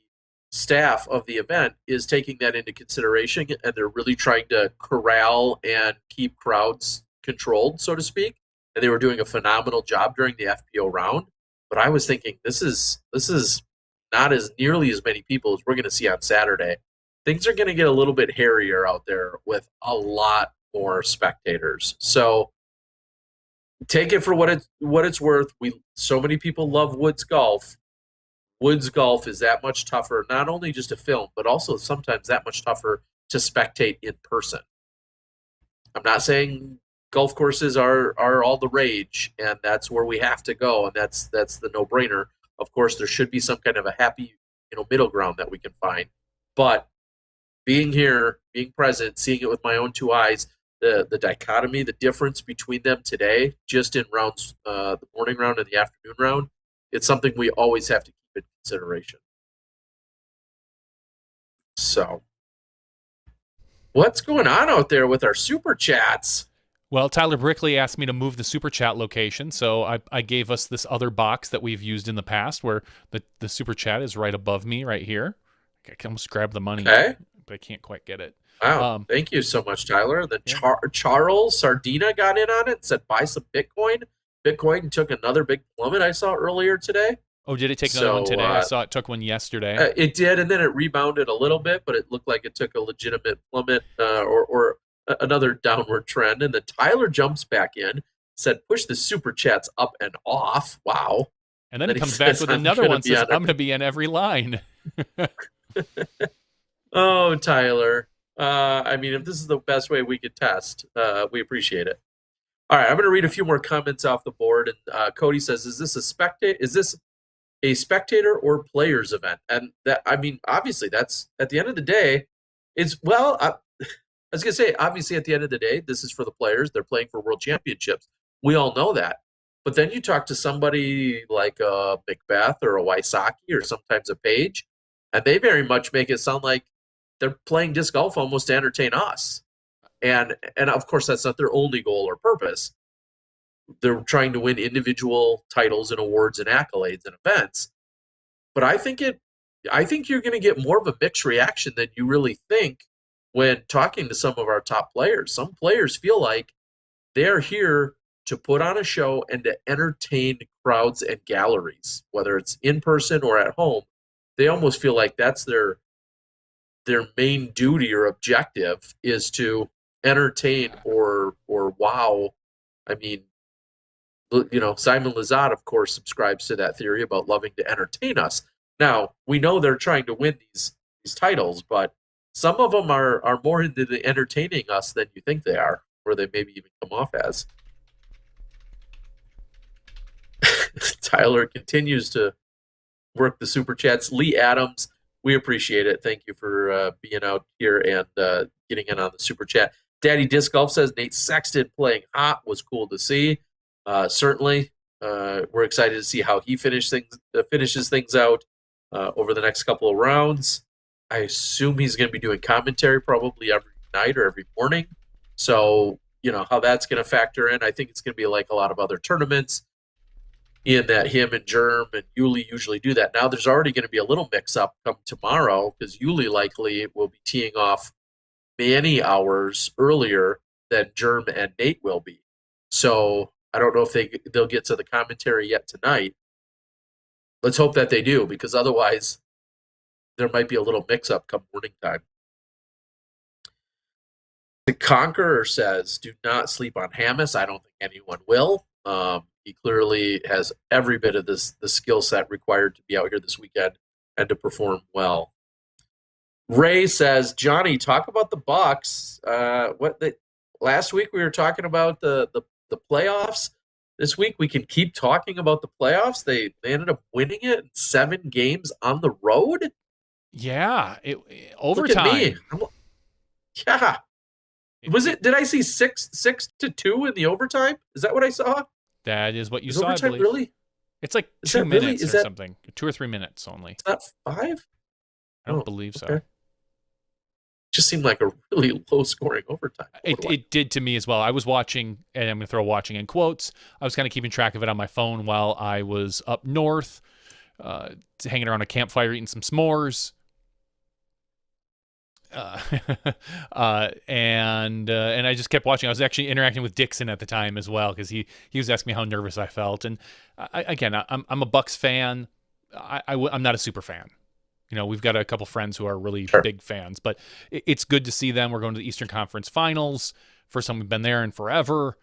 staff of the event is taking that into consideration, and they're really trying to corral and keep crowds controlled, so to speak. And they were doing a phenomenal job during the FPO round. But I was thinking this is not as nearly as many people as we're going to see on Saturday. Things are going to get a little bit hairier out there with a lot more spectators. So take it for what it's worth. So many people love Woods Golf. Woods Golf is that much tougher, not only just to film, but also sometimes that much tougher to spectate in person. I'm not saying golf courses are all the rage, and that's where we have to go, and that's the no-brainer. Of course, there should be some kind of a happy, middle ground that we can find. But being here, being present, seeing it with my own two eyes, the dichotomy, the difference between them today, just in rounds, the morning round and the afternoon round, it's something we always have to keep in consideration. So, what's going on out there with our super chats? Well, Tyler Brickley asked me to move the super chat location, so I gave us this other box that we've used in the past where the super chat is right above me right here. I can almost grab the money, but I can't quite get it. Wow, thank you so much, Tyler. Then Charles Sardina got in on it and said, buy some Bitcoin. Bitcoin took another big plummet I saw earlier today. Oh, did it take another one today? I saw it took one yesterday. It did, and then it rebounded a little bit, but it looked like it took a legitimate plummet or another downward trend. And then Tyler jumps back in, said, push the super chats up and off. Wow. And then it comes back with another one, says, I'm going to be in every line. Oh, Tyler. If this is the best way we could test, we appreciate it. All right, I'm going to read a few more comments off the board. And Cody says, "Is this a spectator or players event?" And that, obviously, that's at the end of the day. I was going to say, obviously, at the end of the day, this is for the players. They're playing for world championships. We all know that. But then you talk to somebody like a Macbeth or a Wysocki or sometimes a Page, and they very much make it sound like they're playing disc golf almost to entertain us. And of course, that's not their only goal or purpose. They're trying to win individual titles and awards and accolades and events. But I think you're going to get more of a mixed reaction than you really think when talking to some of our top players. Some players feel like they're here to put on a show and to entertain crowds and galleries, whether it's in person or at home. They almost feel like that's their main duty or objective, is to entertain or wow. Simon Lizotte, of course, subscribes to that theory about loving to entertain us. Now, we know they're trying to win these titles, but some of them are more into the entertaining us than you think they are, or they maybe even come off as. Tyler continues to work the super chats. Lee Adams, we appreciate it. Thank you for being out here and getting in on the super chat. Daddy Disc Golf says Nate Sexton playing hot was cool to see. Certainly, we're excited to see how he finishes things out over the next couple of rounds. I assume he's going to be doing commentary probably every night or every morning. So, how that's going to factor in. I think it's going to be like a lot of other tournaments, in that him and Germ and Yuli usually do that. Now there's already going to be a little mix-up come tomorrow, because Yuli likely will be teeing off many hours earlier than Germ and Nate will be. So I don't know if they'll get to the commentary yet tonight. Let's hope that they do, because otherwise there might be a little mix-up come morning time. The Conqueror says, do not sleep on Hamas. I don't think anyone will. He clearly has every bit of the skill set required to be out here this weekend and to perform well. Ray says, Johnny, talk about the Bucks. Last week we were talking about the playoffs. This week we can keep talking about the playoffs. They ended up winning it in 7 games on the road. Yeah, overtime. Look at me. Yeah. Did I see 6-2 in the overtime? Is that what I saw? That is what you saw, overtime, I believe. really? It's like 2 minutes or something. 2 or 3 minutes only. Is that 5? I don't believe so. Okay. Just seemed like a really low-scoring overtime. It did to me as well. I was watching, and I'm going to throw watching in quotes. I was kind of keeping track of it on my phone while I was up north, hanging around a campfire, eating some s'mores. And I just kept watching. I was actually interacting with Dixon at the time as well, because he was asking me how nervous I felt. And I'm a Bucks fan. I'm not a super fan. You know, we've got a couple friends who are really big fans, but it's good to see them. We're going to the Eastern Conference Finals. First time we've been there in forever.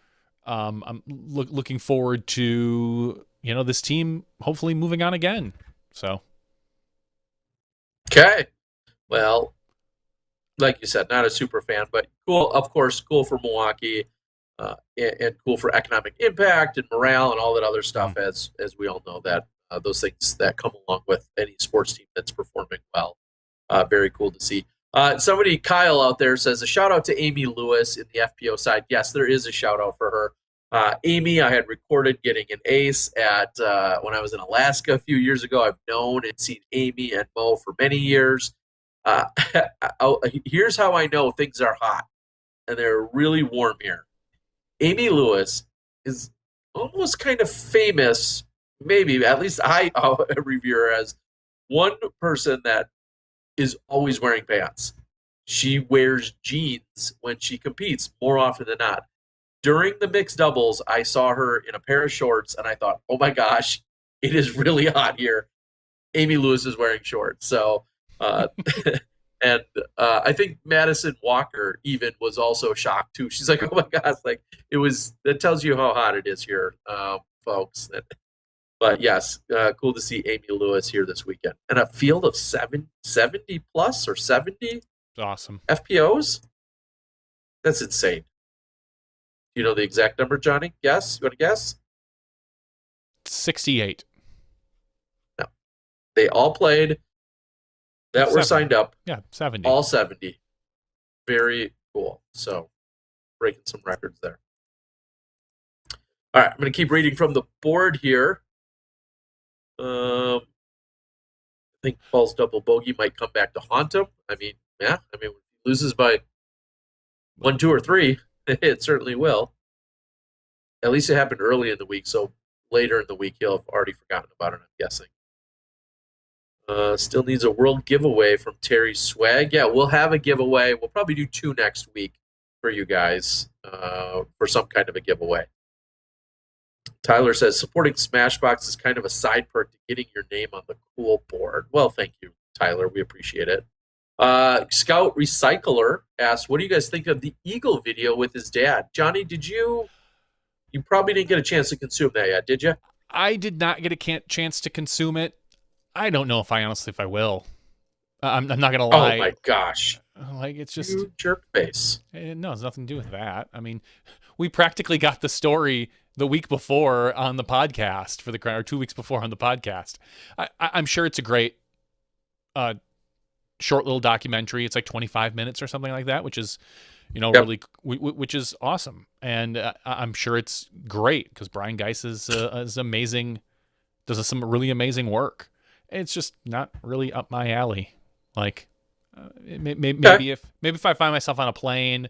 I'm looking forward to, this team hopefully moving on again. So. Okay. Well, like you said, not a super fan, but cool. Of course, cool for Milwaukee, and cool for economic impact and morale and all that other stuff. As we all know, that those things that come along with any sports team that's performing well. Very cool to see. Kyle out there says a shout out to Amy Lewis in the FPO side. Yes, there is a shout out for her. Amy, I had recorded getting an ace at when I was in Alaska a few years ago. I've known and seen Amy and Mo for many years. Here's how I know things are hot and they're really warm here. Amy Lewis is almost kind of famous, maybe at least I review her as one person that is always wearing pants. She wears jeans when she competes more often than not. During the mixed doubles, I saw her in a pair of shorts and I thought, oh my gosh, it is really hot here. Amy Lewis is wearing shorts. So, and I think Madison Walker even was also shocked too. She's like, "Oh my gosh!" Like that tells you how hot it is here, folks. But yes, cool to see Amy Lewis here this weekend, and a field of 70 plus or 70. Awesome FPOs. That's insane. Do you know the exact number, Johnny? Guess. You want to guess? 68. No, they all played. That 70. Were signed up. Yeah, 70. All 70. Very cool. So, breaking some records there. All right, I'm going to keep reading from the board here. I think Paul's double bogey might come back to haunt him. When he loses by 1, 2, or 3, it certainly will. At least it happened early in the week, so later in the week he'll have already forgotten about it, I'm guessing. Still needs a world giveaway from Terry Swag. Yeah, we'll have a giveaway. We'll probably do 2 next week for you guys for some kind of a giveaway. Tyler says, supporting Smashbox is kind of a side perk to getting your name on the cool board. Well, thank you, Tyler. We appreciate it. Scout Recycler asks, what do you guys think of the Eagle video with his dad? Johnny, you probably didn't get a chance to consume that yet, did you? I did not get a chance to consume it. I don't know if I will. I'm not going to lie. Oh, my gosh. Like, it's just... You jerk face. No, it's nothing to do with that. I mean, we practically got the story the week before on the podcast or 2 weeks before on the podcast. I'm sure it's a great short little documentary. It's like 25 minutes or something like that, which is, really, which is awesome. And I'm sure it's great because Brian Geis is amazing, does some really amazing work. It's just not really up my alley. Like, maybe if I find myself on a plane,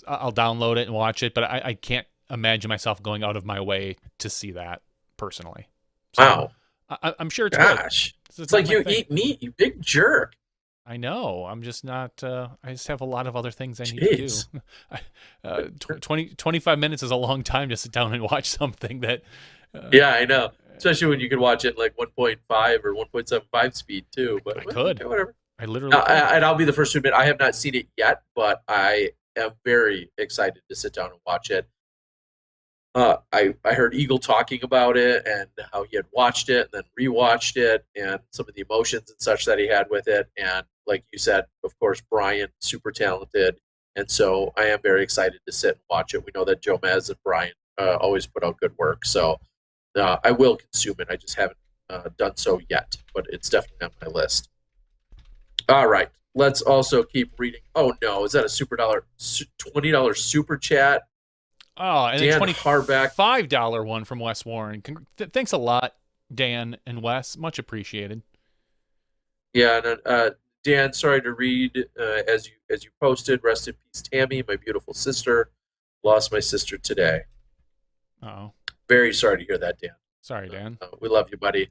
I'll download it and watch it. But I can't imagine myself going out of my way to see that personally. So Wow. I'm sure it's Gosh. good. It's like you eat meat, you big jerk. I know. I'm just not. I just have a lot of other things I need Jeez. to do. 25 minutes is a long time to sit down and watch something that. Yeah, I know. Especially when you can watch it like 1.5 or 1.75 speed too. But I could. whatever. I literally could. And I'll be the first to admit I have not seen it yet, but I am very excited to sit down and watch it. I heard Eagle talking about it and how he had watched it and then rewatched it and some of the emotions and such that he had with it. And like you said, of course, Brian, super talented. And so I am very excited to sit and watch it. We know that Joe Mez and Brian always put out good work. So I will consume it. I just haven't done so yet, but it's definitely on my list. All right. Let's also keep reading. Oh, no. Is that a $20 super chat? Oh, and Dan a Harback. $25 one from Wes Warren. Thanks a lot, Dan and Wes. Much appreciated. Yeah, and, Dan, sorry to read as you posted. Rest in peace, Tammy, my beautiful sister. Lost my sister today. Oh, very sorry to hear that, Dan. Sorry, Dan. We love you, buddy,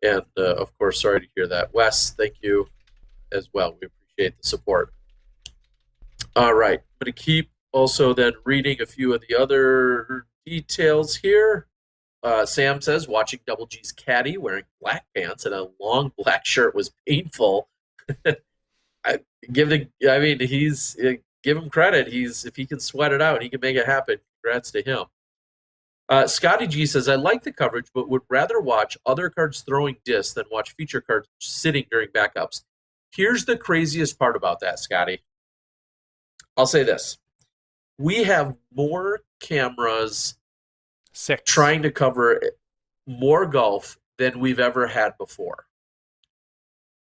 and of course, sorry to hear that. Wes, thank you as well. We appreciate the support. All right, I'm going to keep also then reading a few of the other details here. Sam says watching Double G's caddy wearing black pants and a long black shirt was painful. Give him credit. If he can sweat it out, he can make it happen. Congrats to him. Scotty G says, I like the coverage, but would rather watch other cards throwing discs than watch feature cards sitting during backups. Here's the craziest part about that, Scotty. I'll say this. We have more cameras 6 trying to cover more golf than we've ever had before.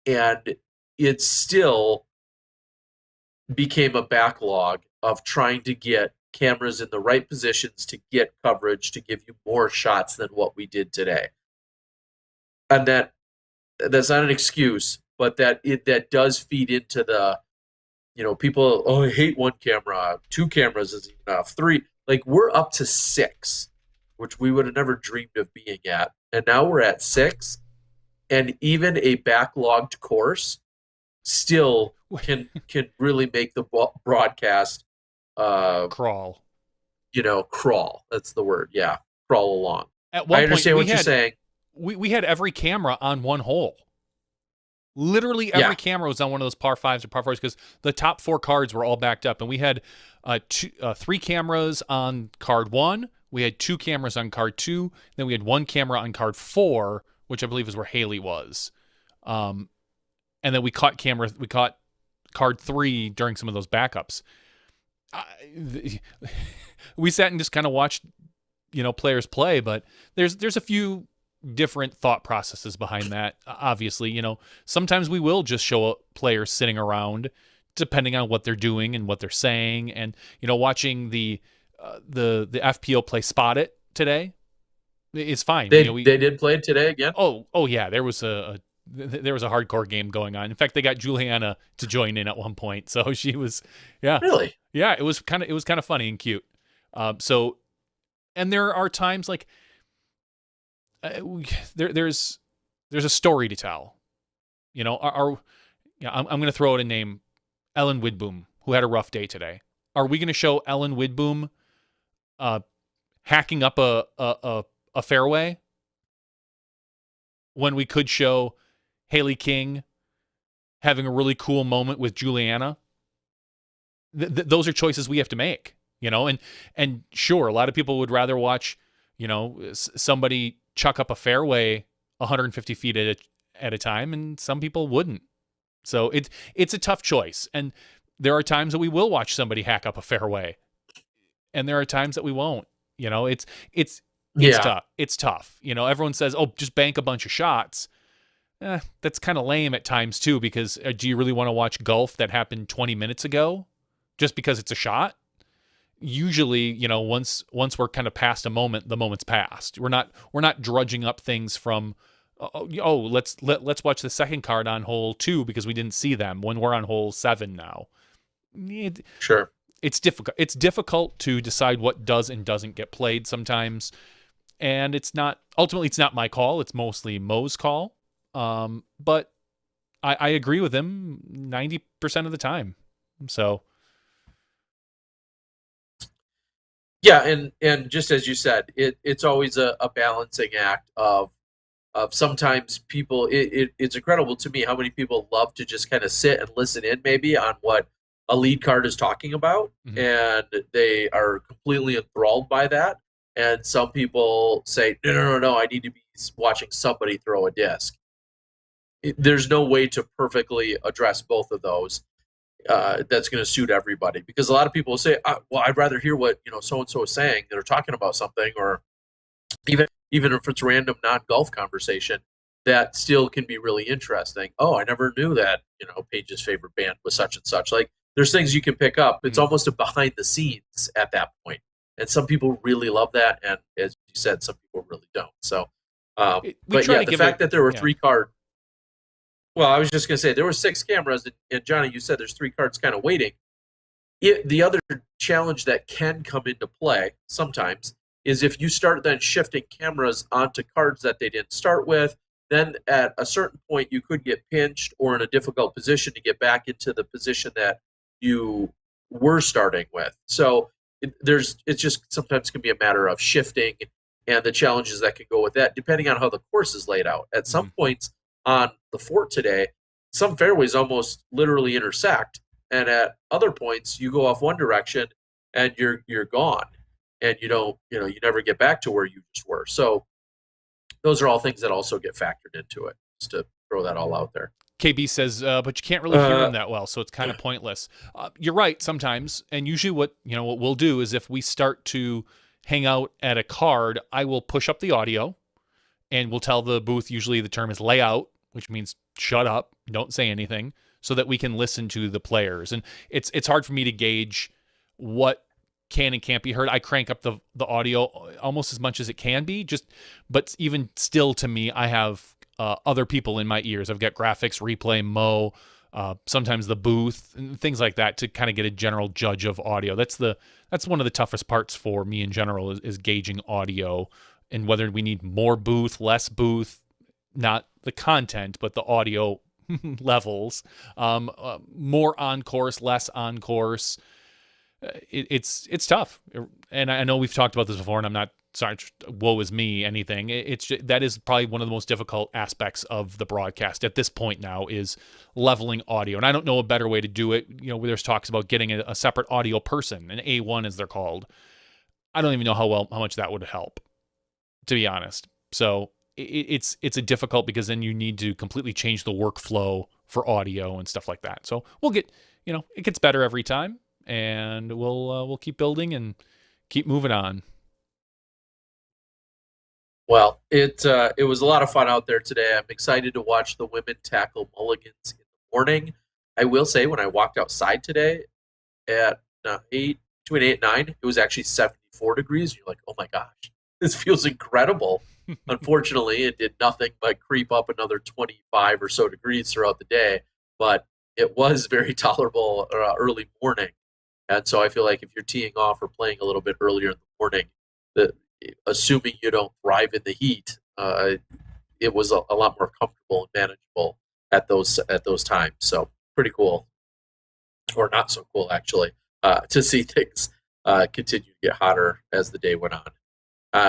And it still became a backlog of trying to get cameras in the right positions to get coverage to give you more shots than what we did today. And that's not an excuse, but that does feed into the, people, I hate one camera, 2 cameras is enough, 3. Like, we're up to 6, which we would have never dreamed of being at. And now we're at 6. And even a backlogged course still can really make the broadcast crawl. Crawl. That's the word. Yeah, crawl along. At one I understand point, what you're saying. We had every camera on one hole. Literally every camera was on one of those par 5s or par 4s because the top 4 cards were all backed up. And we had 3 cameras on card 1. We had 2 cameras on card 2. Then we had 1 camera on card 4, which I believe is where Haley was. And then we caught card 3 during some of those backups. We sat and just kind of watched, players play, but there's a few different thought processes behind that. Obviously, sometimes we will just show players sitting around, depending on what they're doing and what they're saying, and watching the FPO play Spot It today is fine. They did play it today again. Oh yeah, there was a hardcore game going on. In fact, they got Julianna to join in at one point, so she was really it was kind of funny and cute. And there are times like there's a story to tell. I'm going to throw out a name, Ellen Widboom, who had a rough day today. Are we going to show Ellen Widboom hacking up a fairway when we could show Haley King having a really cool moment with Julianna? Those are choices we have to make, and sure, a lot of people would rather watch, somebody chuck up a fairway 150 feet at a time, and some people wouldn't. So it's a tough choice. And there are times that we will watch somebody hack up a fairway, and there are times that we won't. It's tough. It's tough. Everyone says, "Oh, just bank a bunch of shots." That's kind of lame at times too, because do you really want to watch golf that happened 20 minutes ago just because it's a shot? Usually, once we're kind of past a moment, the moment's passed. We're not drudging up things from let's watch the second card on hole 2 because we didn't see them when we're on hole 7 now. Sure. It's difficult. It's difficult to decide what does and doesn't get played sometimes. And ultimately it's not my call. It's mostly Mo's call. But I agree with him 90% of the time. So Yeah, and just as you said, it's always a balancing act of sometimes people. It's incredible to me how many people love to just kind of sit and listen in maybe on what a lead card is talking about, and they are completely enthralled by that. And some people say, no, I need to be watching somebody throw a disc. There's no way to perfectly address both of those. That's going to suit everybody, because a lot of people will say, well, I'd rather hear what so and so is saying. They're talking about something, or even if it's random non-golf conversation, that still can be really interesting. Oh, I never knew that Paige's favorite band was such and such. Like, there's things you can pick up. It's almost a behind the scenes at that point, and some people really love that, and as you said, some people really don't. So, but yeah, the fact that there were 3 cards. Well, I was just going to say there were 6 cameras, and Johnny, you said there's 3 cards kind of waiting. The other challenge that can come into play sometimes is if you start then shifting cameras onto cards that they didn't start with, then at a certain point you could get pinched or in a difficult position to get back into the position that you were starting with. So it's just sometimes can be a matter of shifting and the challenges that can go with that, depending on how the course is laid out. At some points on the fort today, some fairways almost literally intersect, and at other points you go off one direction and you're gone, and you never get back to where you just were. So those are all things that also get factored into it, just to throw that all out there. KB says, but you can't really hear him that well, so it's kind of pointless. You're right sometimes, and usually what we'll do is if we start to hang out at a card, I will push up the audio, and we'll tell the booth, usually the term is layout, which means shut up, don't say anything, so that we can listen to the players. And it's hard for me to gauge what can and can't be heard. I crank up the audio almost as much as it can be, but even still, to me, I have other people in my ears. I've got graphics, replay, Mo, sometimes the booth, and things like that to kind of get a general judge of audio. That's one of the toughest parts for me in general is gauging audio and whether we need more booth, less booth, not the content, but the audio levels, more on course, less on course. It's tough, and I know we've talked about this before, and I'm not sorry, woe is me, anything. That is probably one of the most difficult aspects of the broadcast at this point now is leveling audio, and I don't know a better way to do it. There's talks about getting a separate audio person, an A1 as they're called. I don't even know how much that would help, to be honest. So it's a difficult, because then you need to completely change the workflow for audio and stuff like that. So we'll get, it gets better every time, and we'll keep building and keep moving on. Well, it was a lot of fun out there today. I'm excited to watch the women tackle mulligans in the morning. I will say, when I walked outside today at between 8 and 9, it was actually 74 degrees. You're like, oh my gosh, this feels incredible. Unfortunately, it did nothing but creep up another 25 or so degrees throughout the day, but it was very tolerable early morning. And so I feel like if you're teeing off or playing a little bit earlier in the morning, assuming you don't thrive in the heat, it was a lot more comfortable and manageable at those times. So pretty cool, or not so cool actually, to see things continue to get hotter as the day went on.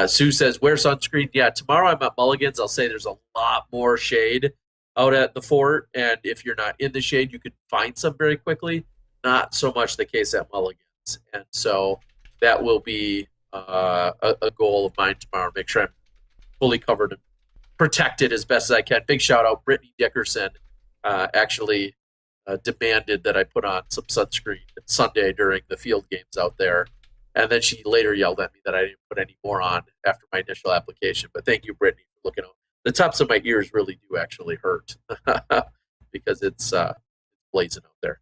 Sue says, wear sunscreen. Yeah, tomorrow I'm at Mulligan's. I'll say there's a lot more shade out at the fort, and if you're not in the shade, you could find some very quickly. Not so much the case at Mulligan's, and so that will be a goal of mine tomorrow. Make sure I'm fully covered and protected as best as I can. Big shout out, Brittany Dickerson actually demanded that I put on some sunscreen Sunday during the field games out there. And then she later yelled at me that I didn't put any more on after my initial application. But thank you, Brittany, for looking out. The tops of my ears really do actually hurt because it's blazing out there.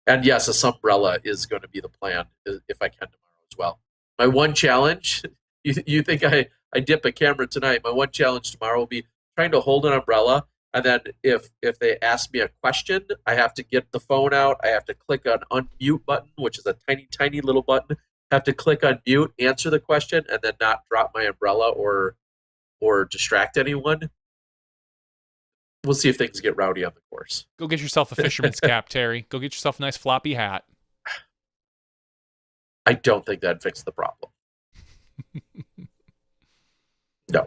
And yes, a sunbrella is going to be the plan if I can tomorrow as well. My one challenge, you think I dip a camera tonight, my one challenge tomorrow will be trying to hold an umbrella. And then if they ask me a question, I have to get the phone out. I have to click on unmute button, which is a tiny, tiny little button. Have to click on mute, answer the question, and then not drop my umbrella or distract anyone. we'll see if things get rowdy on the course. Go get yourself a fisherman's cap, Terry. Go get yourself a nice floppy hat. I don't think that'd fix the problem. No.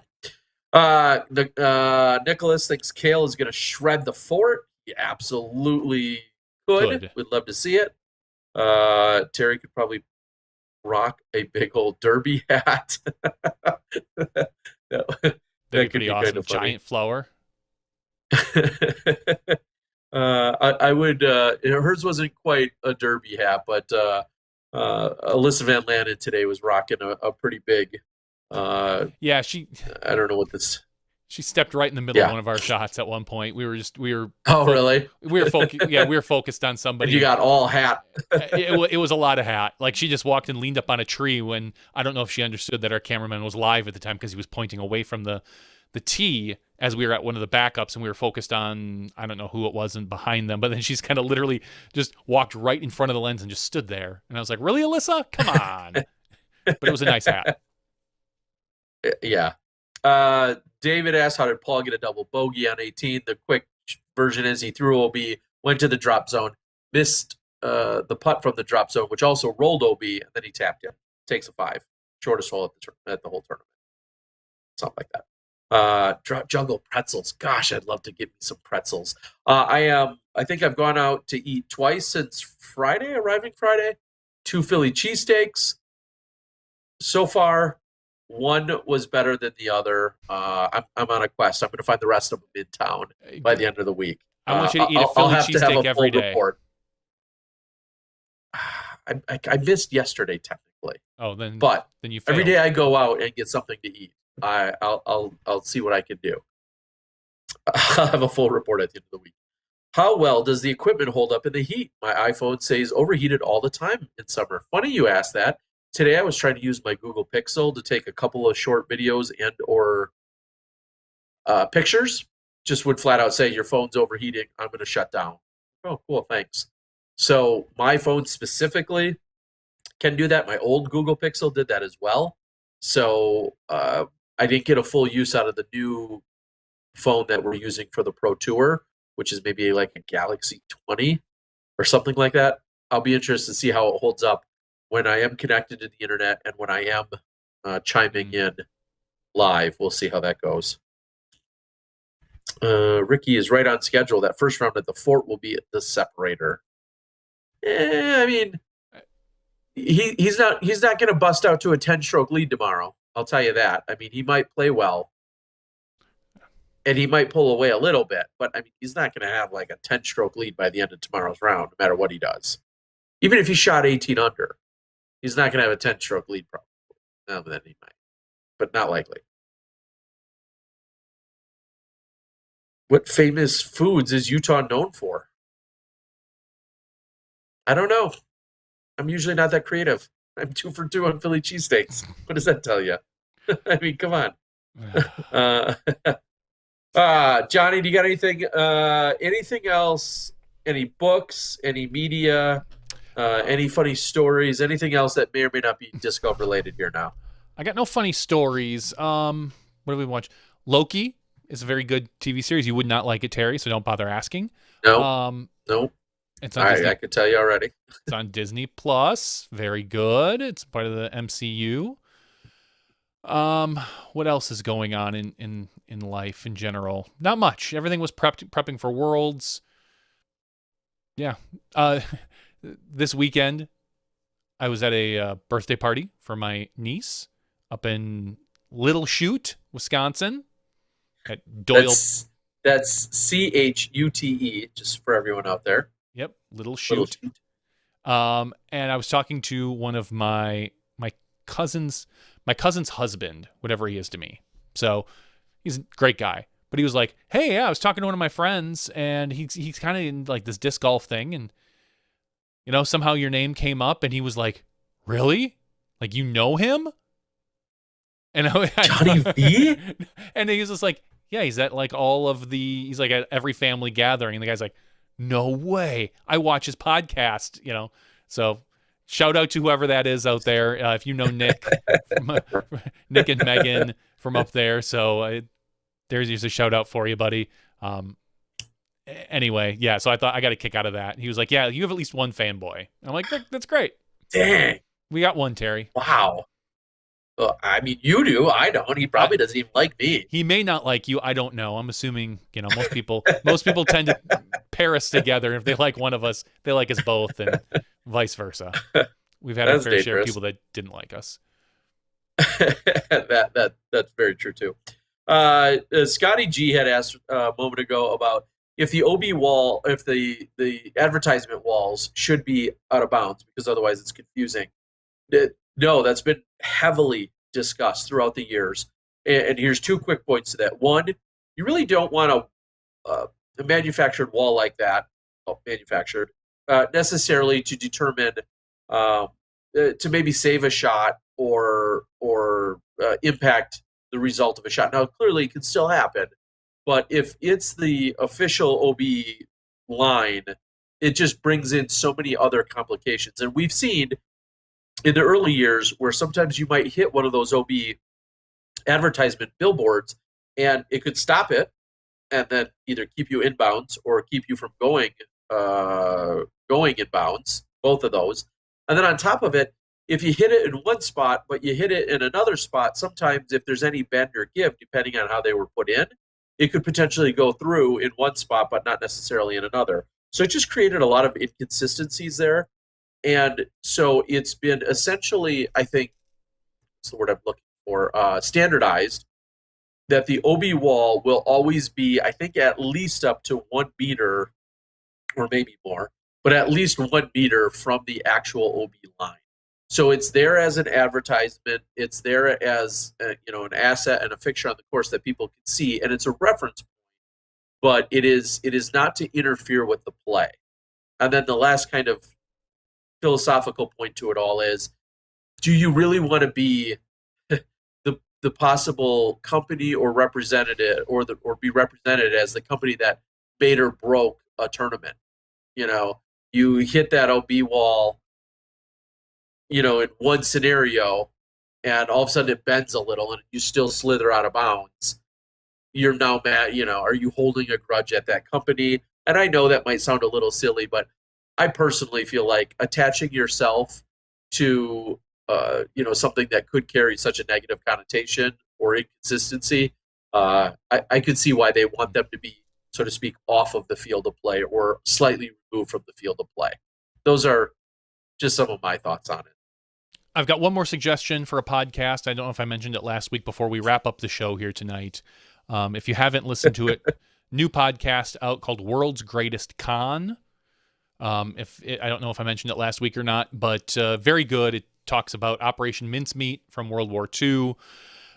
Nicholas thinks Kale is going to shred the fort. He absolutely could. We'd love to see it. Terry could probably rock a big old derby hat. That'd be pretty awesome. Kind of giant flower. I would. Hers wasn't quite a derby hat, but Alyssa Van Lannen today was rocking a pretty big. Yeah, she. I don't know what this. She stepped right in the middle of one of our shots at one point. We were. Oh, really? We were focused. Yeah, we were focused on somebody. And you got all hat. It was a lot of hat. Like she just walked and leaned up on a tree when I don't know if she understood that our cameraman was live at the time because he was pointing away from the tee as we were at one of the backups and we were focused on I don't know who it was and behind them. But then she's kind of literally just walked right in front of the lens and just stood there. And I was like, "Really, Alyssa? Come on!" But it was a nice hat. Yeah. David asked, how did Paul get a double bogey on 18? The quick version is he threw OB, went to the drop zone, missed the putt from the drop zone, which also rolled OB, and then he tapped in. Takes a 5. Shortest hole at the whole tournament. Something like that. Jungle pretzels. Gosh, I'd love to get me some pretzels. I think I've gone out to eat twice since arriving Friday. 2 Philly cheesesteaks. So far, one was better than the other. I'm on a quest. I'm going to find the rest of them in town by the end of the week. I want you to eat a Philly cheesesteak every day. Report. I missed yesterday technically. Oh, then you failed. Every day I go out and get something to eat. I'll see what I can do. I'll have a full report at the end of the week. How well does the equipment hold up in the heat? My iPhone says overheated all the time in summer. Funny you asked that. Today I was trying to use my Google Pixel to take a couple of short videos and or pictures. Just would flat out say, your phone's overheating. I'm going to shut down. Oh, cool. Thanks. So my phone specifically can do that. My old Google Pixel did that as well. So I didn't get a full use out of the new phone that we're using for the Pro Tour, which is maybe like a Galaxy 20 or something like that. I'll be interested to see how it holds up when I am connected to the internet and when I am chiming in live. We'll see how that goes. Ricky is right on schedule. That first round at the fort will be at the separator. I mean, he's not going to bust out to a 10-stroke lead tomorrow. I'll tell you that. I mean, he might play well, and he might pull away a little bit, but I mean, he's not going to have like a 10-stroke lead by the end of tomorrow's round, no matter what he does. Even if he shot 18 under, he's not going to have a 10-stroke lead probably. No, then he might, but not likely. What famous foods is Utah known for? I don't know. I'm usually not that creative. I'm 2 for 2 on Philly cheesesteaks. What does that tell you? I mean, come on. Johnny, do you got anything else? Any books? Any media? Any funny stories? Anything else that may or may not be disc golf related here now? I got no funny stories. What do we watch? Loki is a very good TV series. You would not like it, Terry, so don't bother asking. No. Nope. It's on Disney. I could tell you already. It's on Disney Plus. Very good. It's part of the MCU. What else is going on in life in general? Not much. Everything was prepping for Worlds. Yeah. This weekend, I was at a birthday party for my niece up in Little Chute, Wisconsin. At Doyle. That's CHUTE, just for everyone out there. Yep, Little Chute. And I was talking to one of my cousin's husband, whatever he is to me. So he's a great guy. But he was like, "Hey, yeah, I was talking to one of my friends, and he's kind of in like this disc golf thing, and somehow your name came up, and he was like, really? Like you know him?" And Johnny V? And he was just like, yeah, he's at like he's like at every family gathering, and the guy's like, no way. I watch his podcast, So shout out to whoever that is out there. If you know Nick, Nick and Megan from up there. So there's a shout out for you, buddy. Anyway, yeah, so I thought I got a kick out of that. He was like, yeah, you have at least one fanboy. I'm like, that's great. Dang. We got one, Terry. Wow. Well, I mean, you do. I don't. He probably doesn't even like me. He may not like you. I don't know. I'm assuming, most people tend to pair us together. If they like one of us, they like us both, and vice versa. We've had a fair share of people that didn't like us. That's very true too. Scotty G had asked a moment ago about if the OB wall, if the advertisement walls should be out of bounds because otherwise it's confusing. No, that's been heavily discussed throughout the years. And here's 2 quick points to that. One, you really don't want a manufactured wall like that, necessarily to determine to maybe save a shot or impact the result of a shot. Now, clearly, it can still happen, but if it's the official OB line, it just brings in so many other complications. And we've seen in the early years where sometimes you might hit one of those OB advertisement billboards, and it could stop it, and then either keep you inbounds or keep you from going inbounds. Both of those. And then on top of it, if you hit it in one spot, but you hit it in another spot, sometimes if there's any bend or give, depending on how they were put in, it could potentially go through in one spot, but not necessarily in another. So it just created a lot of inconsistencies there. And so it's been essentially, I think, what's the word I'm looking for, standardized, that the OB wall will always be, I think, at least up to 1 meter, or maybe more, but at least 1 meter from the actual OB line. So it's there as an advertisement. It's there as an asset and a fixture on the course that people can see, and it's a reference point. But it is not to interfere with the play. And then the last kind of philosophical point to it all is: do you really want to be the possible company or representative, or be represented as the company that made or broke a tournament? You hit that OB wall, in one scenario, and all of a sudden it bends a little and you still slither out of bounds. You're now mad, are you holding a grudge at that company? And I know that might sound a little silly, but I personally feel like attaching yourself to, something that could carry such a negative connotation or inconsistency, I could see why they want them to be, so to speak, off of the field of play or slightly removed from the field of play. Those are just some of my thoughts on it. I've got one more suggestion for a podcast. I don't know if I mentioned it last week before we wrap up the show here tonight. If you haven't listened to it, new podcast out called World's Greatest Con. I don't know if I mentioned it last week or not, but very good. It talks about Operation Mincemeat from World War II.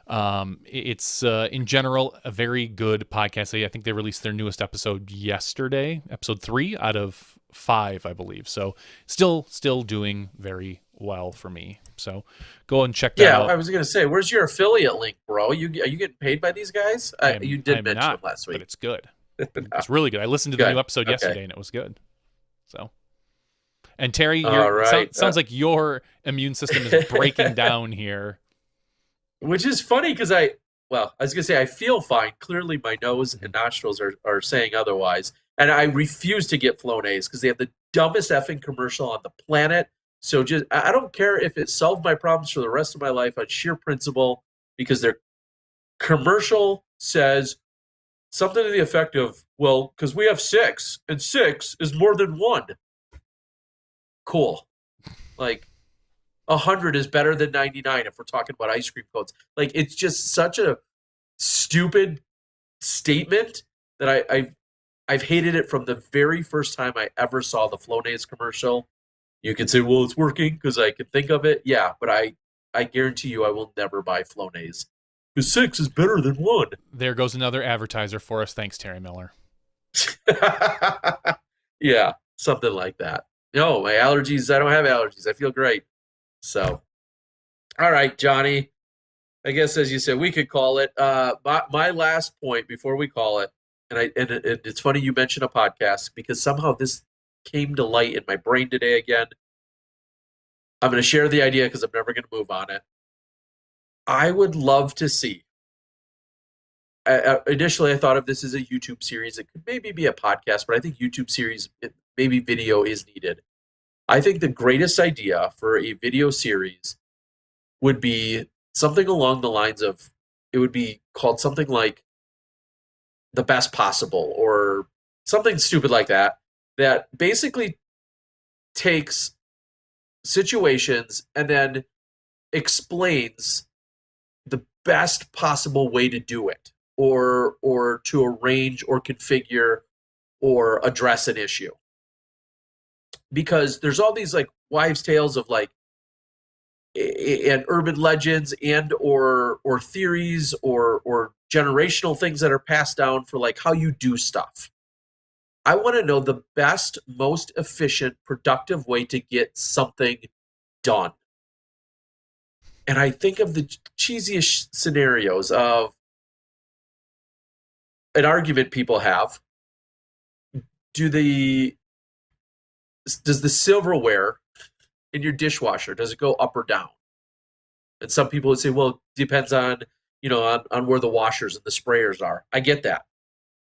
It's in general a very good podcast. I think they released their newest episode yesterday, episode 3 out of 5, I believe. So still doing very well for me. So go and check that out. Yeah, I was going to say, where's your affiliate link, bro? Are you getting paid by these guys? You did mention it last week. But it's good. It's really good. I listened to the new episode yesterday, and it was good. So, and Terry, sounds like your immune system is breaking down here. Which is funny because I was going to say I feel fine. Clearly my nose and nostrils are saying otherwise. And I refuse to get Flonase because they have the dumbest effing commercial on the planet. So I don't care if it solved my problems for the rest of my life on sheer principle, because their commercial says something to the effect of, well, because we have 6 and 6 is more than 1. Cool. Like 100 is better than 99 if we're talking about ice cream cones. Like, it's just such a stupid statement that I've hated it from the very first time I ever saw the Flonase commercial. You can say, well, it's working because I can think of it. Yeah, but I guarantee you I will never buy Flonase. Because 6 is better than 1. There goes another advertiser for us. Thanks, Terry Miller. Yeah, something like that. No, my allergies, I don't have allergies. I feel great. So, all right, Johnny. I guess, as you said, we could call it. My last point before we call it, and it's funny you mentioned a podcast, because somehow this came to light in my brain today again. I'm going to share the idea because I'm never going to move on it. I would love to see, initially I thought of this as a YouTube series. It could maybe be a podcast, but I think YouTube series, maybe video is needed. I think the greatest idea for a video series would be something along the lines of, it would be called something like The Best Possible or something stupid like that, that basically takes situations and then explains the best possible way to do it, or to arrange or configure or address an issue. Because there's all these like wives' tales of like and urban legends and or theories or generational things that are passed down for like how you do stuff. I want to know the best, most efficient, productive way to get something done. And I think of the cheesiest scenarios of an argument people have. Does the silverware in your dishwasher, does it go up or down? And some people would say, well, it depends on, on where the washers and the sprayers are. I get that.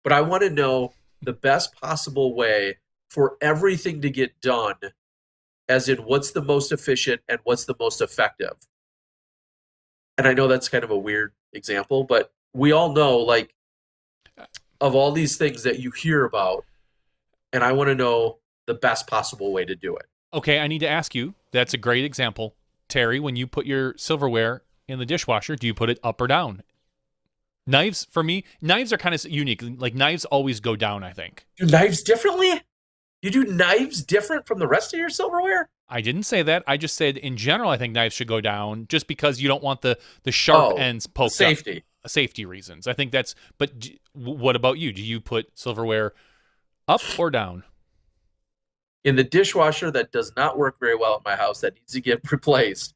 But I want to know the best possible way for everything to get done, as in what's the most efficient and what's the most effective. And I know that's kind of a weird example, but we all know, like, of all these things that you hear about, and I want to know the best possible way to do it. Okay, I need to ask you, that's a great example. Terry, when you put your silverware in the dishwasher, do you put it up or down? Knives, for me, knives are kind of unique. Like, knives always go down, I think. Do knives differently? You do knives different from the rest of your silverware? I didn't say that. I just said, in general, I think knives should go down just because you don't want the sharp ends poked safety. up. Safety reasons. I think that's, but what about you? Do you put silverware up or down? In the dishwasher that does not work very well at my house, that needs to get replaced,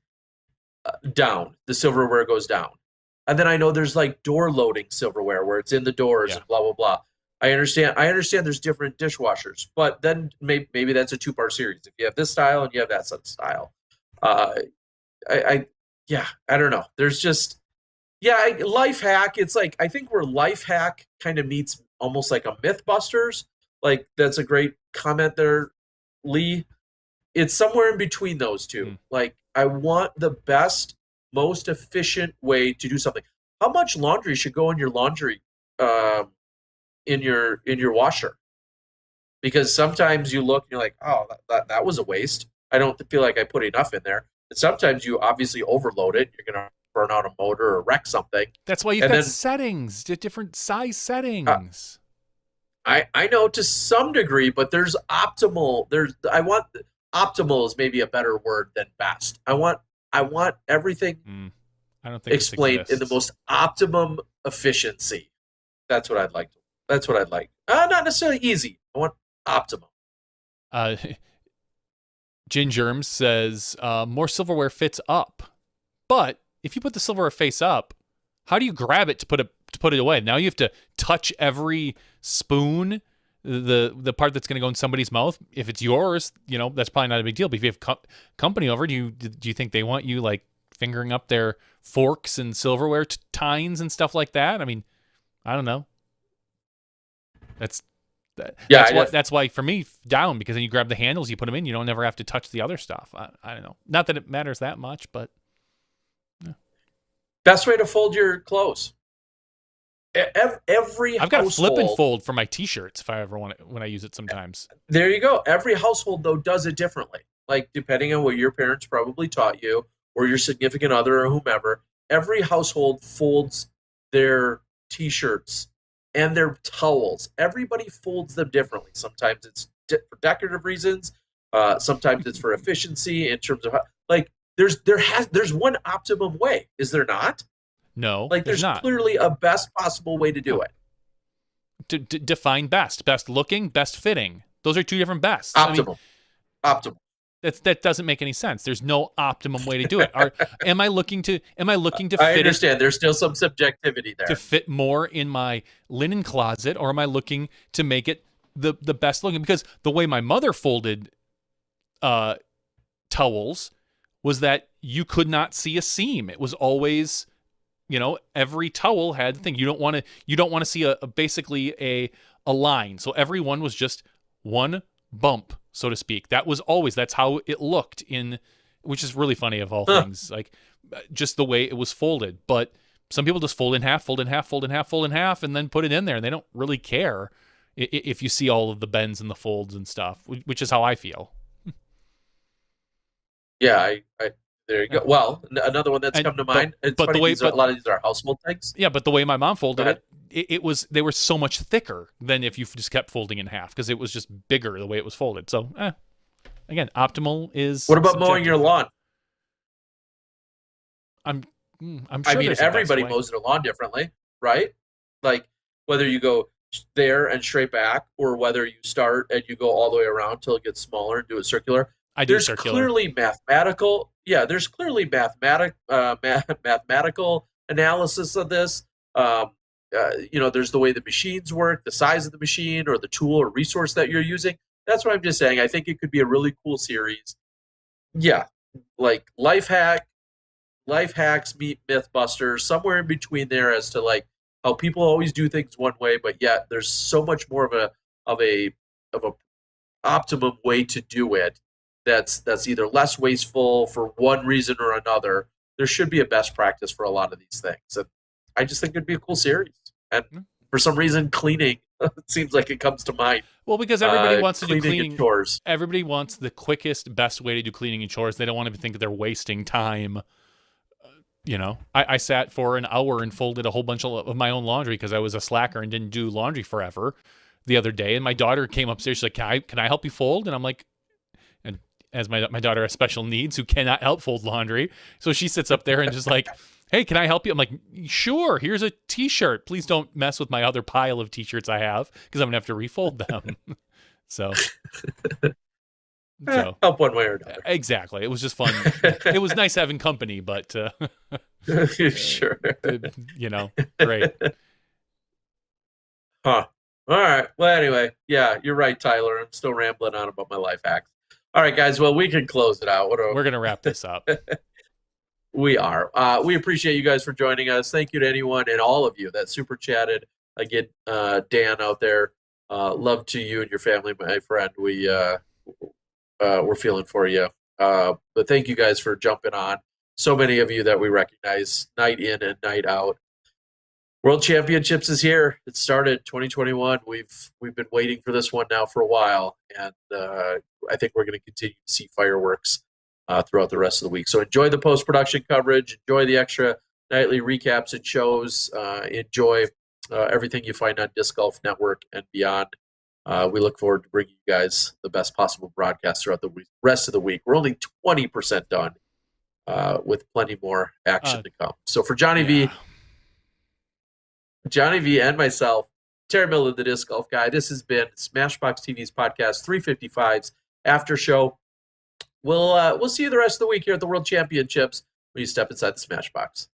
down. The silverware goes down. And then I know there's like door loading silverware where it's in the doors and blah, blah, blah. I understand there's different dishwashers, but then maybe that's a 2-part series. If you have this style and you have that style. I don't know. There's just, life hack. It's like, I think where life hack kind of meets almost like a Mythbusters. Like, that's a great comment there, Lee. It's somewhere in between those two. Like, I want the best, most efficient way to do something. How much laundry should go in your laundry, in your washer? Because sometimes you look and you're like, oh, that was a waste. I don't feel like I put enough in there. And sometimes you obviously overload it. You're going to burn out a motor or wreck something. That's why you've got settings, different size settings. I know to some degree, but there's optimal. Optimal is maybe a better word than best. I want everything I don't think explained in the most optimum efficiency. That's what I'd like. Not necessarily easy. I want optimum. Gin Germs says more silverware fits up, but if you put the silverware face up, how do you grab it to put it away? Now you have to touch every spoon, the part that's going to go in somebody's mouth. If it's yours, that's probably not a big deal. But if you have company over, do you think they want you like fingering up their forks and silverware tines and stuff like that? I mean, I don't know. That's why for me, down, because then you grab the handles, you put them in, you don't never have to touch the other stuff. I don't know. Not that it matters that much, but best way to fold your clothes. I've got a flip and fold for my t-shirts if I ever want it, when I use it sometimes. There you go. Every household though does it differently. Like, depending on what your parents probably taught you or your significant other or whomever, every household folds their t-shirts and their towels. Everybody folds them differently. Sometimes it's for decorative reasons. Sometimes it's for efficiency in terms of there's one optimum way. Is there not? No, like there's not. Clearly a best possible way to do it. Define best looking, best fitting. Those are two different bests. Optimal. Optimal. That doesn't make any sense. There's no optimum way to do it. Am I looking to fit I understand. There's still some subjectivity there. To fit more in my linen closet, or am I looking to make it the best looking? Because the way my mother folded towels was that you could not see a seam. It was always every towel had the thing. You don't want to see basically a line. So every one was just one bump, so to speak. That's how it looked which is really funny of all things, like just the way it was folded. But some people just fold in half, fold in half, fold in half, fold in half, and then put it in there, and they don't really care if you see all of the bends and the folds and stuff, which is how I feel. Yeah, I there you go. Well, another one that's come to mind. It's but funny, the way, a lot of these are household things. Yeah, but the way my mom folded they were so much thicker than if you just kept folding in half, because it was just bigger the way it was folded. So, again, optimal is. What about mowing your lawn? I'm sure. I mean, everybody mows their lawn differently, right? Like whether you go there and straight back, or whether you start and you go all the way around till it gets smaller and do it circular. There's clearly mathematical. Yeah, there's clearly mathematical analysis of this. There's the way the machines work, the size of the machine, or the tool or resource that you're using. That's what I'm just saying. I think it could be a really cool series. Yeah, like life hacks meet Mythbusters, somewhere in between there, as to like how people always do things one way, but yet there's so much more of a optimum way to do it. That's either less wasteful for one reason or another. There should be a best practice for a lot of these things. And I just think it'd be a cool series. And for some reason, cleaning it seems like it comes to mind. Well, because everybody wants to do cleaning and chores. Everybody wants the quickest, best way to do cleaning and chores. They don't want to think that they're wasting time. I sat for an hour and folded a whole bunch of my own laundry because I was a slacker and didn't do laundry forever the other day. And my daughter came upstairs. She's like, can I help you fold? And I'm like, and as my daughter has special needs who cannot help fold laundry. So she sits up there and just like, hey, can I help you? I'm like, sure, here's a t-shirt. Please don't mess with my other pile of t-shirts I have, because I'm going to have to refold them. So help one way or another. Exactly. It was just fun. It was nice having company, but sure. Great. Huh. All right. Well, anyway, yeah, you're right, Tyler. I'm still rambling on about my life hacks. All right, guys. Well, we can close it out. We're going to wrap this up. We are. We appreciate you guys for joining us. Thank you to anyone and all of you that super chatted. Again, Dan out there, love to you and your family, my friend. We're feeling for you. But thank you guys for jumping on. So many of you that we recognize night in and night out. World Championships is here. It started 2021. We've been waiting for this one now for a while, and I think we're going to continue to see fireworks throughout the rest of the week. So enjoy the post-production coverage. Enjoy the extra nightly recaps and shows. Enjoy everything you find on Disc Golf Network and beyond. We look forward to bringing you guys the best possible broadcast throughout the rest of the week. We're only 20% done with plenty more action to come. So for Johnny V and myself, Terry Miller, the Disc Golf Guy, this has been Smashbox TV's podcast 355's After Show. We'll see you the rest of the week here at the World Championships when you step inside the Smashbox.